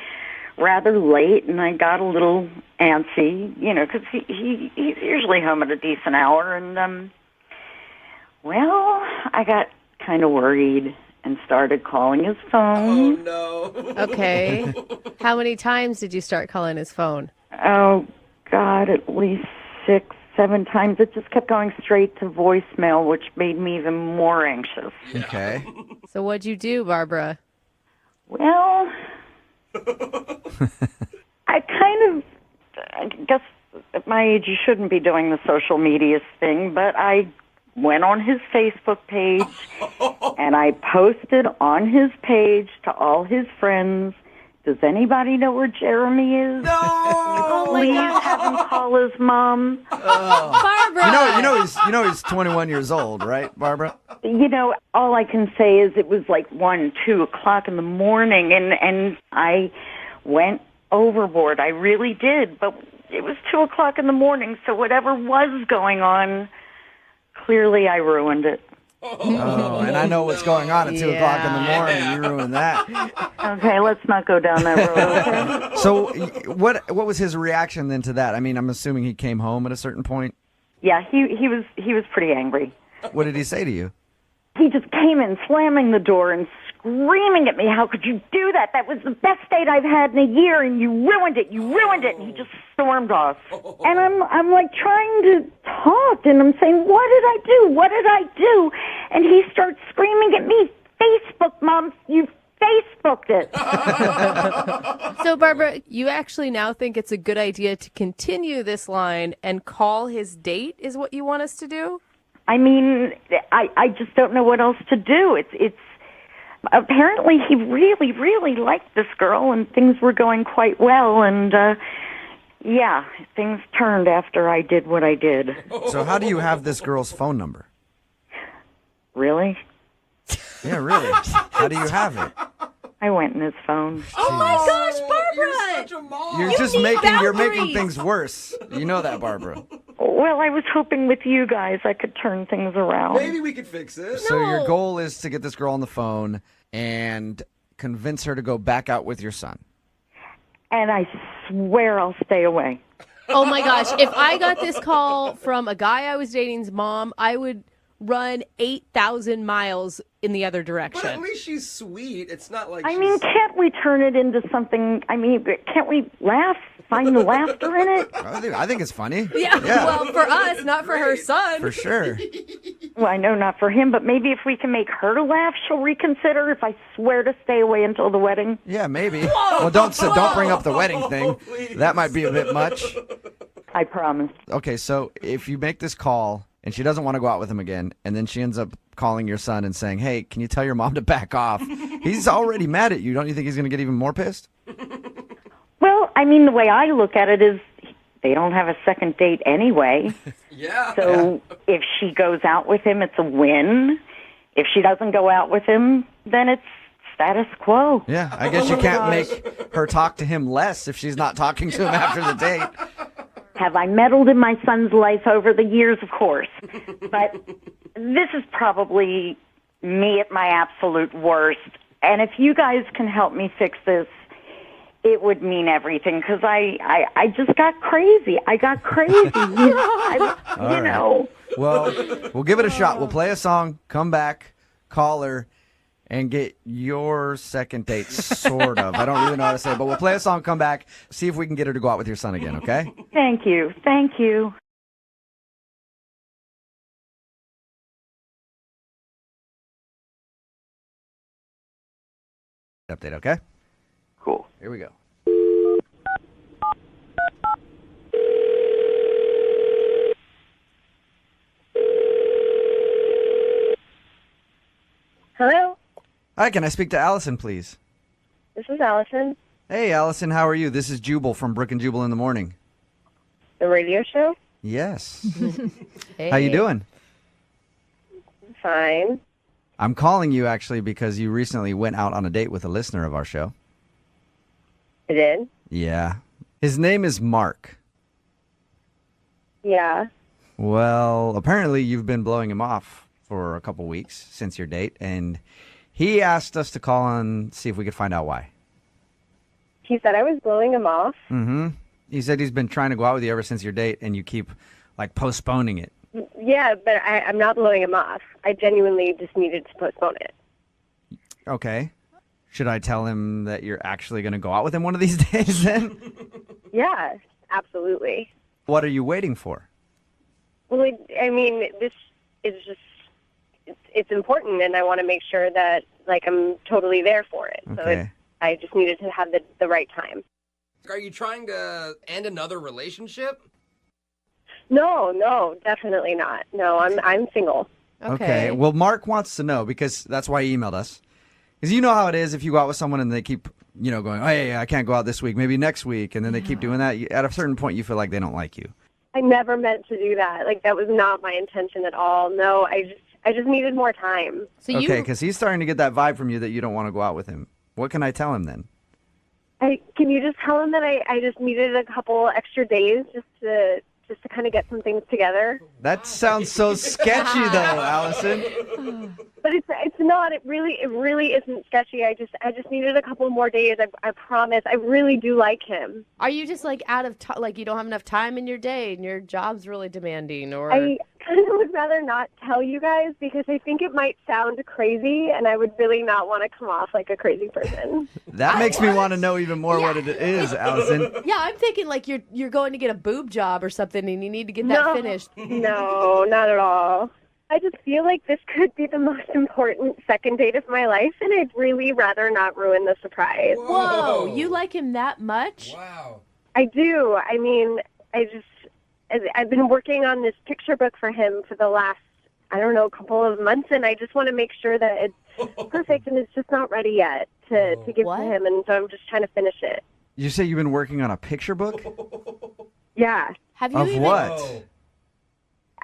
rather late, and I got a little antsy, because he's usually home at a decent hour, and, well, I got kind of worried and started calling his phone. Oh, no. Okay. How many times did you start calling his phone? Oh, God, at least 6, 7 times. It just kept going straight to voicemail, which made me even more anxious. Okay. So what'd you do, Barbara? Well, I guess at my age you shouldn't be doing the social media thing, but I went on his Facebook page and I posted on his page to all his friends, does anybody know where Jeremy is? No! Please have him call his mom. Barbara! You know he's 21 years old, right, Barbara? All I can say is it was like 1, 2 o'clock in the morning, and I went overboard. I really did, but it was 2 o'clock in the morning, so whatever was going on, clearly I ruined it. Oh, and I know what's going on at 2 o'clock in the morning. You ruined that. Okay, let's not go down that road. Okay? So what was his reaction then to that? I mean, I'm assuming he came home at a certain point. Yeah, he was pretty angry. What did he say to you? He just came in slamming the door and screaming at me, how could you do that? That was the best date I've had in a year, and you ruined it. And he just stormed off. And I'm like trying to talk, and I'm saying, what did I do? What did I do? And he starts screaming at me, Facebook, Mom, you Facebooked it. So, Barbara, you actually now think it's a good idea to continue this line and call his date is what you want us to do? I mean, I just don't know what else to do. It's apparently he really, really liked this girl, and things were going quite well, and yeah, things turned after I did what I did. So how do you have this girl's phone number? Really? Yeah, really. How do you have it? I went in his phone. Oh my gosh, Barbara! You're such a mom. You're making things worse. You know that, Barbara. Well, I was hoping with you guys I could turn things around. Maybe we could fix it. So your goal is to get this girl on the phone and convince her to go back out with your son. And I swear I'll stay away. Oh my gosh, if I got this call from a guy I was dating's mom, I would run 8,000 miles in the other direction. But at least she's sweet. It's not like I mean, can't we turn it into something? I mean, can't we laugh? Find the laughter in it? I think it's funny. Yeah, well, for us, not for her son. For sure. Well, I know not for him, but maybe if we can make her laugh, she'll reconsider if I swear to stay away until the wedding. Yeah, maybe. Well, don't bring up the wedding thing. That might be a bit much. I promise. Okay, so if you make this call and she doesn't want to go out with him again, and then she ends up calling your son and saying, hey, can you tell your mom to back off? He's already mad at you. Don't you think he's going to get even more pissed? Well, I mean, the way I look at it is they don't have a second date anyway. Yeah. So if she goes out with him, it's a win. If she doesn't go out with him, then it's status quo. Yeah, I guess you can't make her talk to him less if she's not talking to him after the date. Have I meddled in my son's life over the years? Of course. But this is probably me at my absolute worst. And if you guys can help me fix this, it would mean everything, because I just got crazy. I got crazy. You know. Well, we'll give it a shot. We'll play a song, come back, call her, and get your second date, sort of. I don't really know how to say it, but we'll play a song, come back, see if we can get her to go out with your son again, okay? Thank you. Thank you. Update, okay? Cool. Here we go. Hello, Hi, can I speak to Allison, please? this is Allison, Hey, Allison, how are you? This is Jubal from Brooke and Jubal in the morning. the radio show. Yes. How you doing? Fine. I'm calling you actually because you recently went out on a date with a listener of our show. I did? Yeah. His name is Mark. Yeah. Well, apparently you've been blowing him off for a couple weeks since your date, and he asked us to call and see if we could find out why. He said I was blowing him off. Mm-hmm. He said he's been trying to go out with you ever since your date, and you keep, like, postponing it. Yeah, but I'm not blowing him off. I genuinely just needed to postpone it. Okay. Should I tell him that you're actually going to go out with him one of these days then? Yeah, absolutely. What are you waiting for? Well, I mean, this is just, it's important, and I want to make sure that, like, I'm totally there for it. So Okay. I just needed to have the right time. Are you trying to end another relationship? No, definitely not. No, I'm single. Okay. Well, Mark wants to know because that's why he emailed us. Because you know how it is if you go out with someone and they keep, going, oh, hey, I can't go out this week, maybe next week, and then they keep doing that. At a certain point, you feel like they don't like you. I never meant to do that. Like, that was not my intention at all. No, I just needed more time. Okay, because he's starting to get that vibe from you that you don't want to go out with him. What can I tell him then? Can you just tell him that I just needed a couple extra days just to kind of get some things together? That sounds so sketchy, though, Allison. But it's not. It really isn't sketchy. I just needed a couple more days. I promise. I really do like him. Are you just like out of time? Like you don't have enough time in your day, and your job's really demanding, or? I kind of would rather not tell you guys because I think it might sound crazy, and I would really not want to come off like a crazy person. That makes me want to know even more what it is, Allison. Yeah, I'm thinking like you're going to get a boob job or something, and you need to get that finished. No, not at all. I just feel like this could be the most important second date of my life, and I'd really rather not ruin the surprise. Whoa, you like him that much? Wow. I do. I mean, I've been working on this picture book for him for the last, couple of months, and I just want to make sure that it's perfect, and it's just not ready yet to give to him, and so I'm just trying to finish it. You say you've been working on a picture book? Yeah. Have you Of what?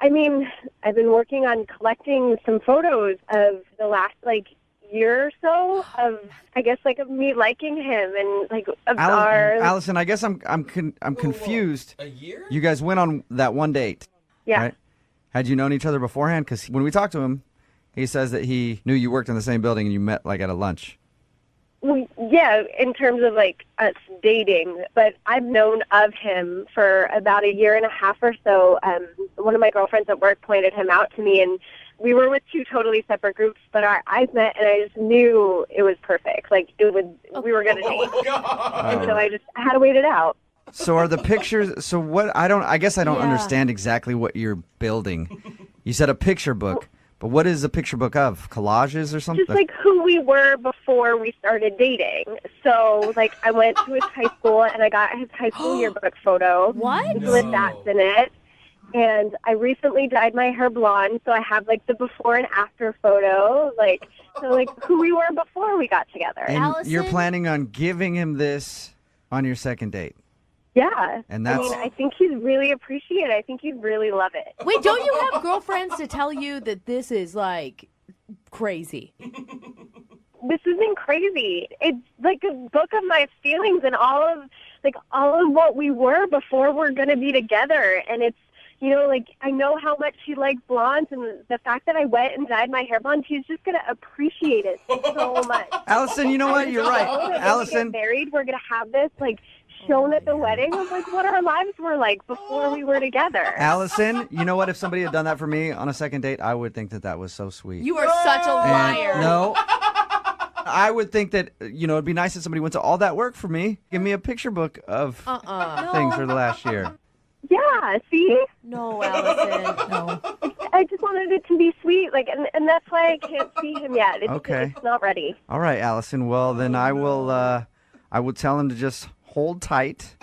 I mean, I've been working on collecting some photos of the last, year or so of, I guess, of me liking him and, of our... Allison, I guess I'm confused. A year? You guys went on that one date. Yeah. Right? Had you known each other beforehand? Because when we talked to him, he says that he knew you worked in the same building and you met, at a lunch. Well, yeah, in terms of, us dating, but I've known of him for about a year and a half or so. One of my girlfriends at work pointed him out to me, and we were with two totally separate groups, but our eyes met, and I just knew it was perfect. We were going to date. And so I had to wait it out. So are the pictures, I guess I don't understand exactly what you're building. You said a picture book. But what is a picture book of? Collages or something? Just who we were before we started dating. So, I went to his high school and I got his high school yearbook photo. What? With that in it. And I recently dyed my hair blonde, so I have the before and after photo. Who we were before we got together. And Allison? you're planning on giving him this on your second date? Yeah. And that's... I think he'd really appreciate it. I think he'd really love it. Wait, don't you have girlfriends to tell you that this is crazy? This isn't crazy. It's a book of my feelings and all of what we were before we're going to be together. And it's, I know how much he likes blondes, and the fact that I went and dyed my hair blonde, he's just going to appreciate it so much. Allison, you know what? You're right. Allison. When we get married, we're going to have this, shown at the wedding of what our lives were like before we were together. Allison, you know what? If somebody had done that for me on a second date, I would think that was so sweet. You are such a liar. No. I would think that, it'd be nice if somebody went to all that work for me. Give me a picture book of things for the last year. Yeah, see? No, Allison, no. I just wanted it to be sweet, and that's why I can't see him yet. It's not ready. All right, Allison. Well, then I will tell him to just hold tight,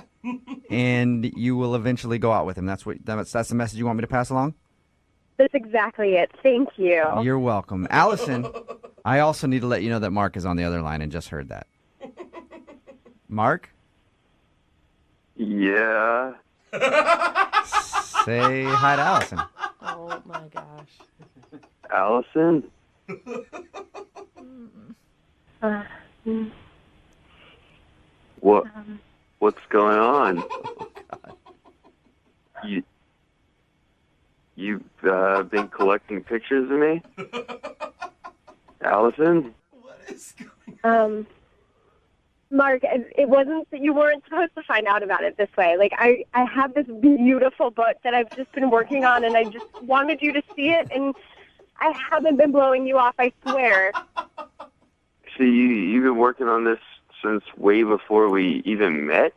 and you will eventually go out with him. That's the message you want me to pass along? That's exactly it. Thank you. You're welcome. Allison, I also need to let you know that Mark is on the other line and just heard that. Mark? Yeah. Say hi to Allison. Oh, my gosh. Allison? What's going on? You've been collecting pictures of me? Allison? Mark, it wasn't that you weren't supposed to find out about it this way. Like, I have this beautiful book that I've just been working on, and I just wanted you to see it, and I haven't been blowing you off, I swear. So you've been working on this since way before we even met?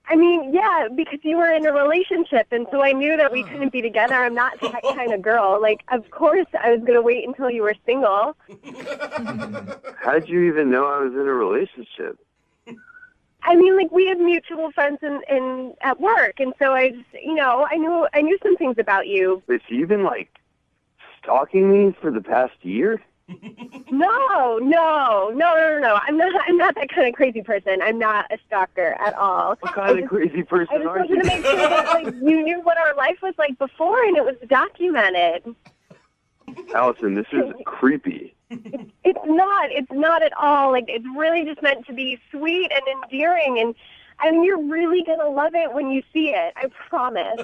I mean, yeah, because you were in a relationship, and so I knew that we couldn't be together. I'm not that kind of girl. Like, of course I was going to wait until you were single. How did you even know I was in a relationship? I mean, like, we have mutual friends in at work, and so I just, I knew some things about you. Wait, so you've been, like, stalking me for the past year? No. I'm not that kind of crazy person. I'm not a stalker at all. What kind of crazy person I just are wanted you? to make sure that like you knew what our life was like before, and it was documented. Allison, this is creepy. It's not at all. Like, it's really just meant to be sweet and endearing, and I mean, you're really gonna love it when you see it. I promise.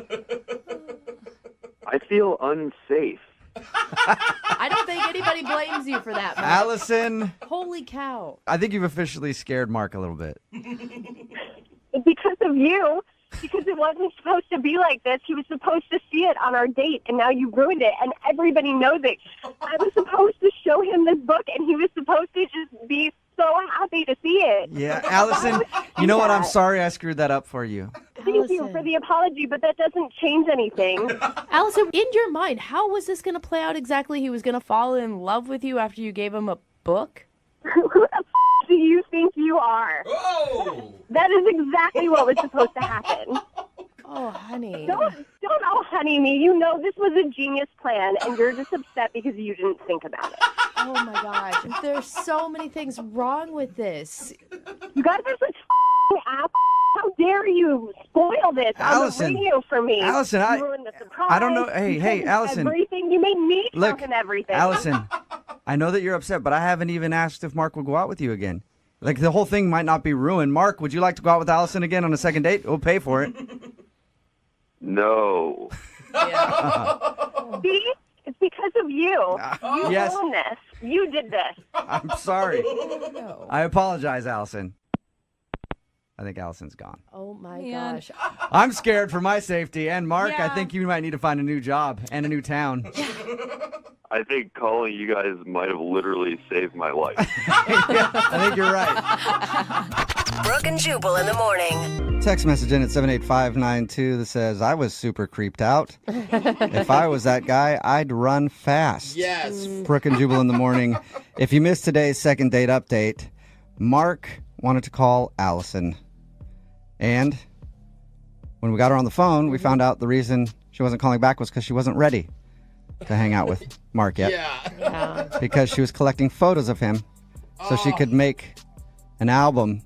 I feel unsafe. I don't think anybody blames you for that, Mark. Allison, Holy cow. I think you've officially scared Mark a little bit. Because of you. Because it wasn't supposed to be like this. He was supposed to see it on our date, and now you ruined it, and everybody knows it. I was supposed to show him this book, and he was supposed to just be so happy to see it. Yeah, Allison, you know what? I'm sorry I screwed that up for you. Thank you for the apology, but that doesn't change anything. Allison, in your mind, how was this going to play out exactly? He was going to fall in love with you after you gave him a book? Who the do you think you are? Oh! That is exactly what was supposed to happen. Oh, honey. Don't honey me. You know this was a genius plan, and you're just upset because you didn't think about it. Oh, my gosh. There's so many things wrong with this. You guys are such ass. How dare you spoil this Allison, on the radio for me? Allison, you ruined the surprise. I don't know. Hey, Allison. Everything. You made me Look, talk and everything. Allison, I know that you're upset, but I haven't even asked if Mark will go out with you again. Like, the whole thing might not be ruined. Mark, would you like to go out with Allison again on a second date? We'll pay for it. No. See? It's because of you. You yes. ruined this. You did this. I'm sorry. No. I apologize, Allison. I think Allison's gone. Oh, my Man. gosh. I'm scared for my safety. And, Mark, I Yeah. think you might need to find a new job and a new town. I think calling you guys might have literally saved my life. I think you're right. Brooke and Jubal in the morning. Text message in at 78592 that says, I was super creeped out. If I was that guy, I'd run fast. Yes. Brooke and Jubal in the morning. If you missed today's second date update, Mark wanted to call Allison. And when we got her on the phone, we found out the reason she wasn't calling back was because she wasn't ready to hang out with Mark yet. Yeah. Because she was collecting photos of him so she could make an album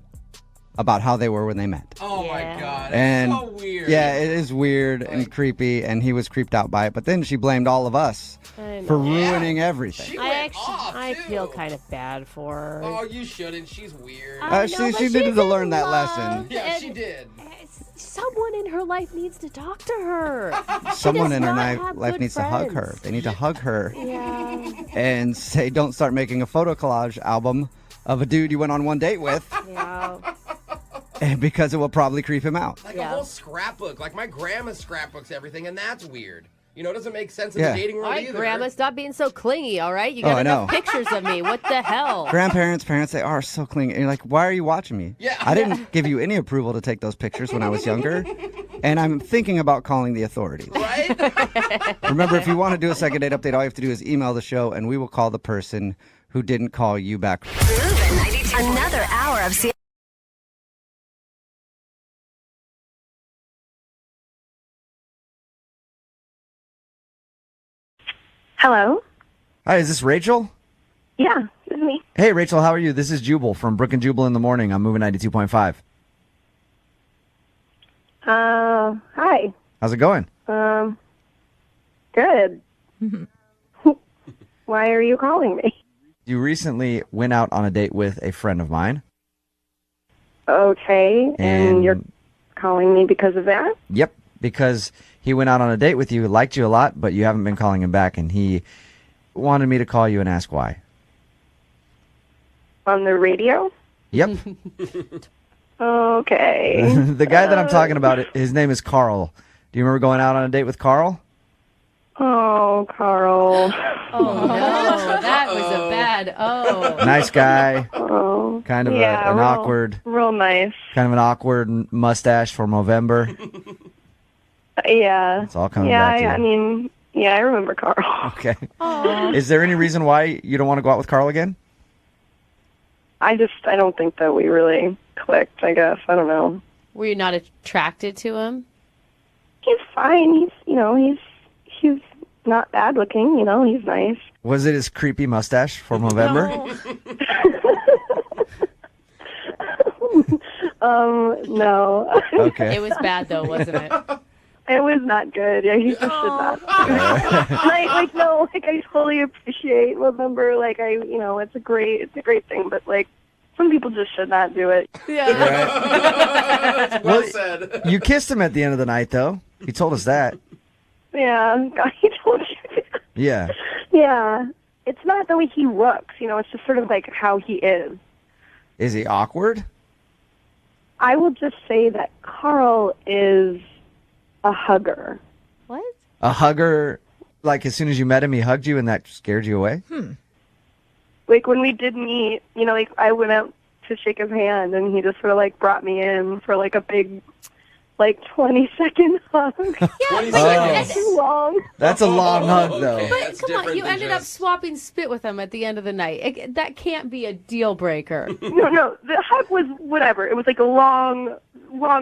about how they were when they met. Oh my God. And It's so weird. yeah, it is weird and creepy, and he was creeped out by it. But then she blamed all of us for ruining everything. I feel kind of bad for her. Oh, you shouldn't. She's weird. She needed to learn that lesson. Yeah, she did. Someone in her life needs to talk to her. Someone in her life life needs to hug her. They need to hug her Yeah. and say, don't start making a photo collage album of a dude you went on one date with. Yeah. Because it will probably creep him out. Like a whole scrapbook. Like my grandma scrapbooks everything, and that's weird. You know, it doesn't make sense in Yeah. the dating world All right, either. Grandma, stop being so clingy, all right? You Oh, got I enough know. pictures of me. What the hell? Grandparents, parents, they are so clingy. And you're like, why are you watching me? Yeah. I didn't give you any approval to take those pictures when I was younger. And I'm thinking about calling the authorities. Right? Remember, if you want to do a second date update, all you have to do is email the show, and we will call the person who didn't call you back. Another hour of Hello? Hi, is this Rachel? Yeah, this is me. Hey, Rachel, how are you? This is Jubal from Brooke and Jubal in the morning. I'm moving 92.5. Hi. How's it going? Good. Why are you calling me? You recently went out on a date with a friend of mine. Okay, and And- you're calling me because of that? Yep, because he went out on a date with you, liked you a lot, but you haven't been calling him back, and he wanted me to call you and ask why. On the radio? Yep. Okay. The guy that I'm talking about, his name is Carl. Do you remember going out on a date with Carl? Oh, Carl. Oh, no. That was a bad Nice guy. Oh. Kind of Yeah, an real- awkward, Real nice. kind of an awkward mustache for November. Yeah. It's all coming yeah, back to you. I mean, yeah, I remember Carl. Okay. Is there any reason why you don't want to go out with Carl again? I don't think that we really clicked, I guess. I don't know. Were you not attracted to him? He's fine. He's not bad looking, he's nice. Was it his creepy mustache for November? No. Okay. It was bad, though, wasn't it? It was not good. Yeah, he just should not. I totally appreciate November. It's a great thing, but some people just should not do it. Yeah. Well said. You kissed him at the end of the night, though. He told us that. Yeah, he told you. Yeah. Yeah, it's not the way he looks. It's just sort of like how he is. Is he awkward? I will just say that Carl is a hugger. What? A hugger, like as soon as you met him, he hugged you and that scared you away? When we did meet, I went out to shake his hand and he just sort of brought me in for a big 20-second hug. 20 That's too long. That's a long hug, though. But come on, you ended up swapping spit with him at the end of the night. That can't be a deal breaker. No, the hug was whatever. It was a long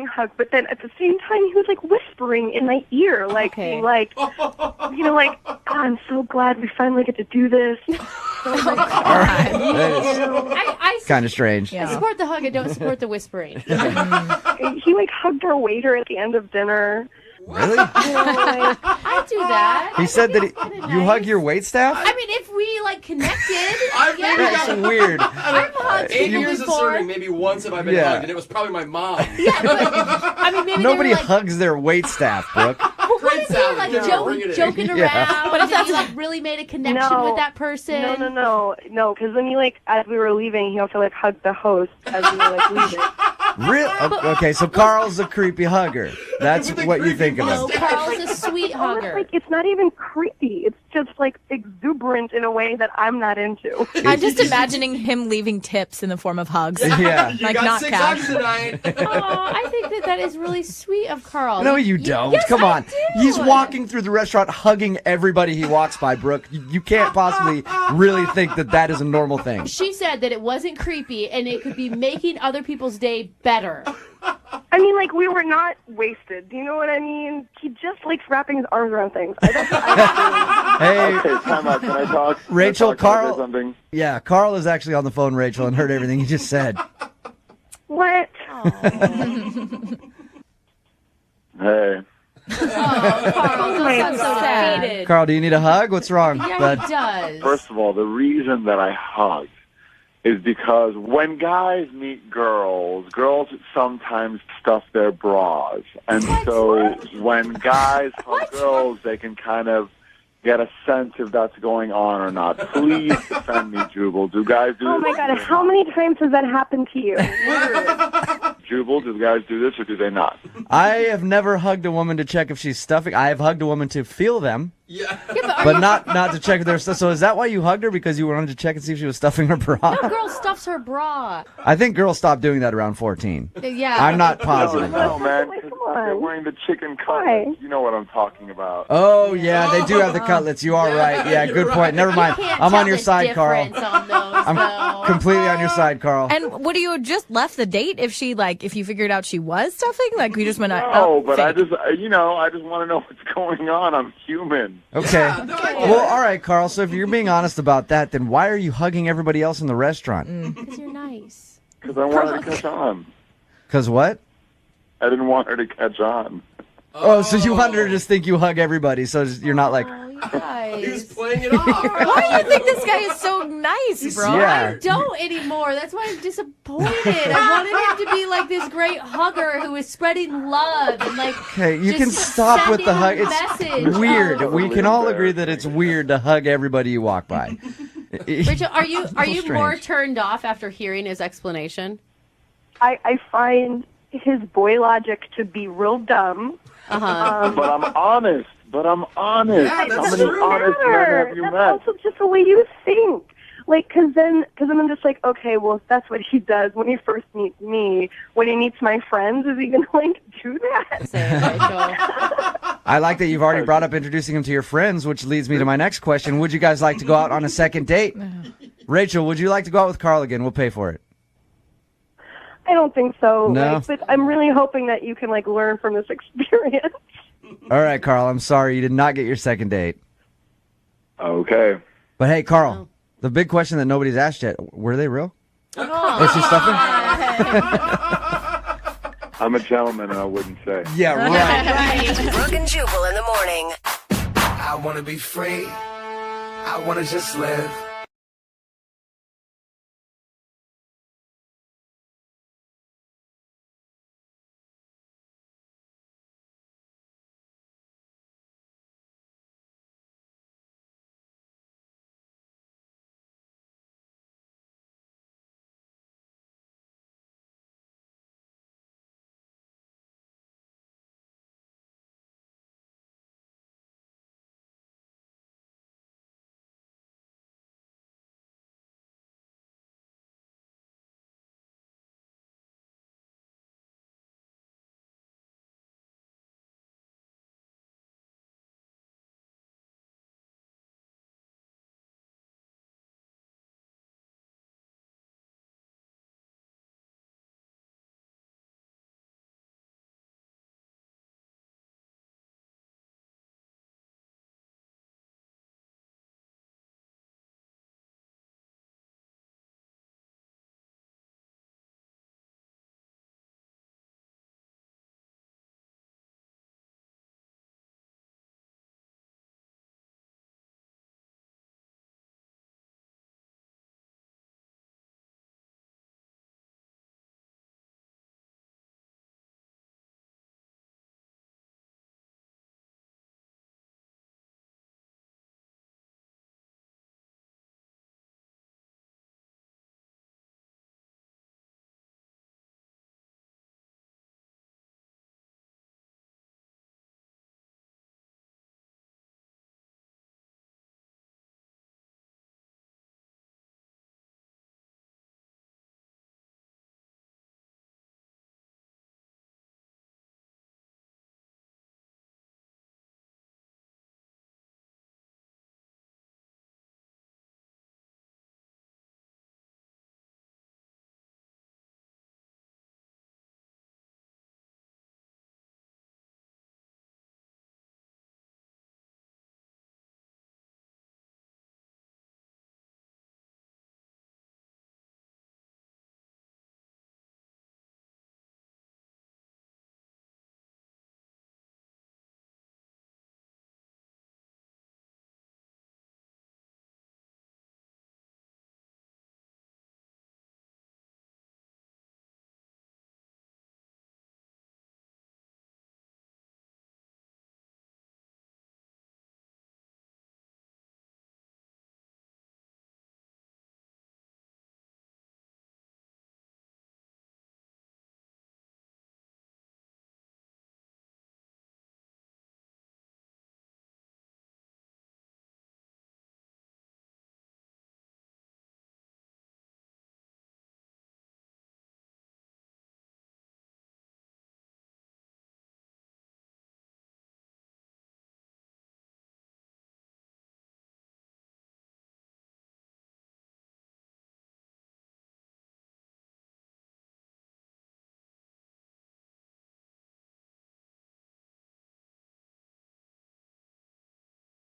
hug, but then at the same time he was whispering in my ear, being "Oh, I'm so glad we finally get to do this." Kind of strange. I support the hug. I don't support the whispering. He hugged our waiter at the end of dinner. Really? I do that. He said that you hug your waitstaff? I mean, if we connected, That's weird. I've hugged 8 people years of before. serving, maybe once have I been Yeah. hugged, and it was probably my mom. I mean, maybe Nobody they were hugs their waitstaff, Brooke. what if you joking around? Yeah. What if that's really made a connection with that person? No. Because then he as we were leaving, he also hugged the host as we were leaving. Real? Okay, so Carl's a creepy hugger. That's what you think of No, him. Carl's a sweet hugger. It's not even creepy. It's just exuberant in a way that I'm not into. I'm just imagining him leaving tips in the form of hugs. Yeah. You Like got not 6 cash. hugs tonight. I think that is really sweet of Carl. No, you don't. Yes, Come on. I do. He's walking through the restaurant hugging everybody he walks by, Brooke. You can't possibly really think that is a normal thing. She said that it wasn't creepy and it could be making other people's day better. I mean, we were not wasted. Do you know what I mean? He just likes wrapping his arms around things. Hey, Okay, time out. Can I talk? Rachel, Can I talk? Can I say Carl. something? Yeah, Carl is actually on the phone, Rachel, and heard everything you just said. What? Hey. Carl, don't sound so defeated. Carl, do you need a hug? What's wrong? Yeah, bud? he does. First of all, the reason that I hug is because when guys meet girls sometimes stuff their bras. And so when guys hug girls, they can kind of get a sense if that's going on or not. Please defend me, Jubal. Do guys do Oh this? my God, how many times has that happened to you? Jubal, do guys do this or do they not? I have never hugged a woman to check if she's stuffing. I have hugged a woman to feel them. Yeah. But not to check if they're stuff. So is that why you hugged her? Because you wanted to check and see if she was stuffing her bra? No, girl stuffs her bra. I think girls stopped doing that around 14. Yeah. I'm not positive. No, man. 'Cause they're wearing the chicken cutlets. You know what I'm talking about. Oh, yeah, they do have the cutlets. You are right. Yeah, good point. Never mind. I'm on your side, Carl. I'm completely on your side, Carl. And would you have just left the date if if you figured out she was stuffing? We just went out. No, but I just want to know what's going on. I'm human. Okay. Well, all right, Carl. So if you're being honest about that, then why are you hugging everybody else in the restaurant? Because you're nice. Because I wanted to catch on. Because what? I didn't want her to catch on. Oh, so you wanted her to just think you hug everybody, so you're not like, He was playing it off. Why do you think this guy is so nice, bro? I don't anymore. That's why I'm disappointed. I wanted him to be like this great hugger who is spreading love and like. Okay, you can just stop with the hug. sending a It's message. weird. Oh. We can all agree that it's weird to hug everybody you walk by. Rachel, are you strange. more turned off after hearing his explanation? I find his boy logic to be real dumb. Uh-huh. But I'm honest. Yeah, How many honest men have you That's met? also just the way you think. Like, because then I'm just like, okay, well, if that's what he does when he first meets me, when he meets my friends, is he going to, like, do that? I like that you've already brought up introducing him to your friends, which leads me to my next question. Would you guys like to go out on a second date? Rachel, would you like to go out with Carl again? We'll pay for it. I don't think so. No? Like, but I'm really hoping that you can, like, learn from this experience. All right, Carl, I'm sorry you did not get your second date. Okay. But hey, Carl, the big question that nobody's asked yet, were they real? Oh, Is she stuffing? I'm a gentleman, and I wouldn't say. Yeah, right. Brooke and Jubal in the morning. I want to be free. I want to just live.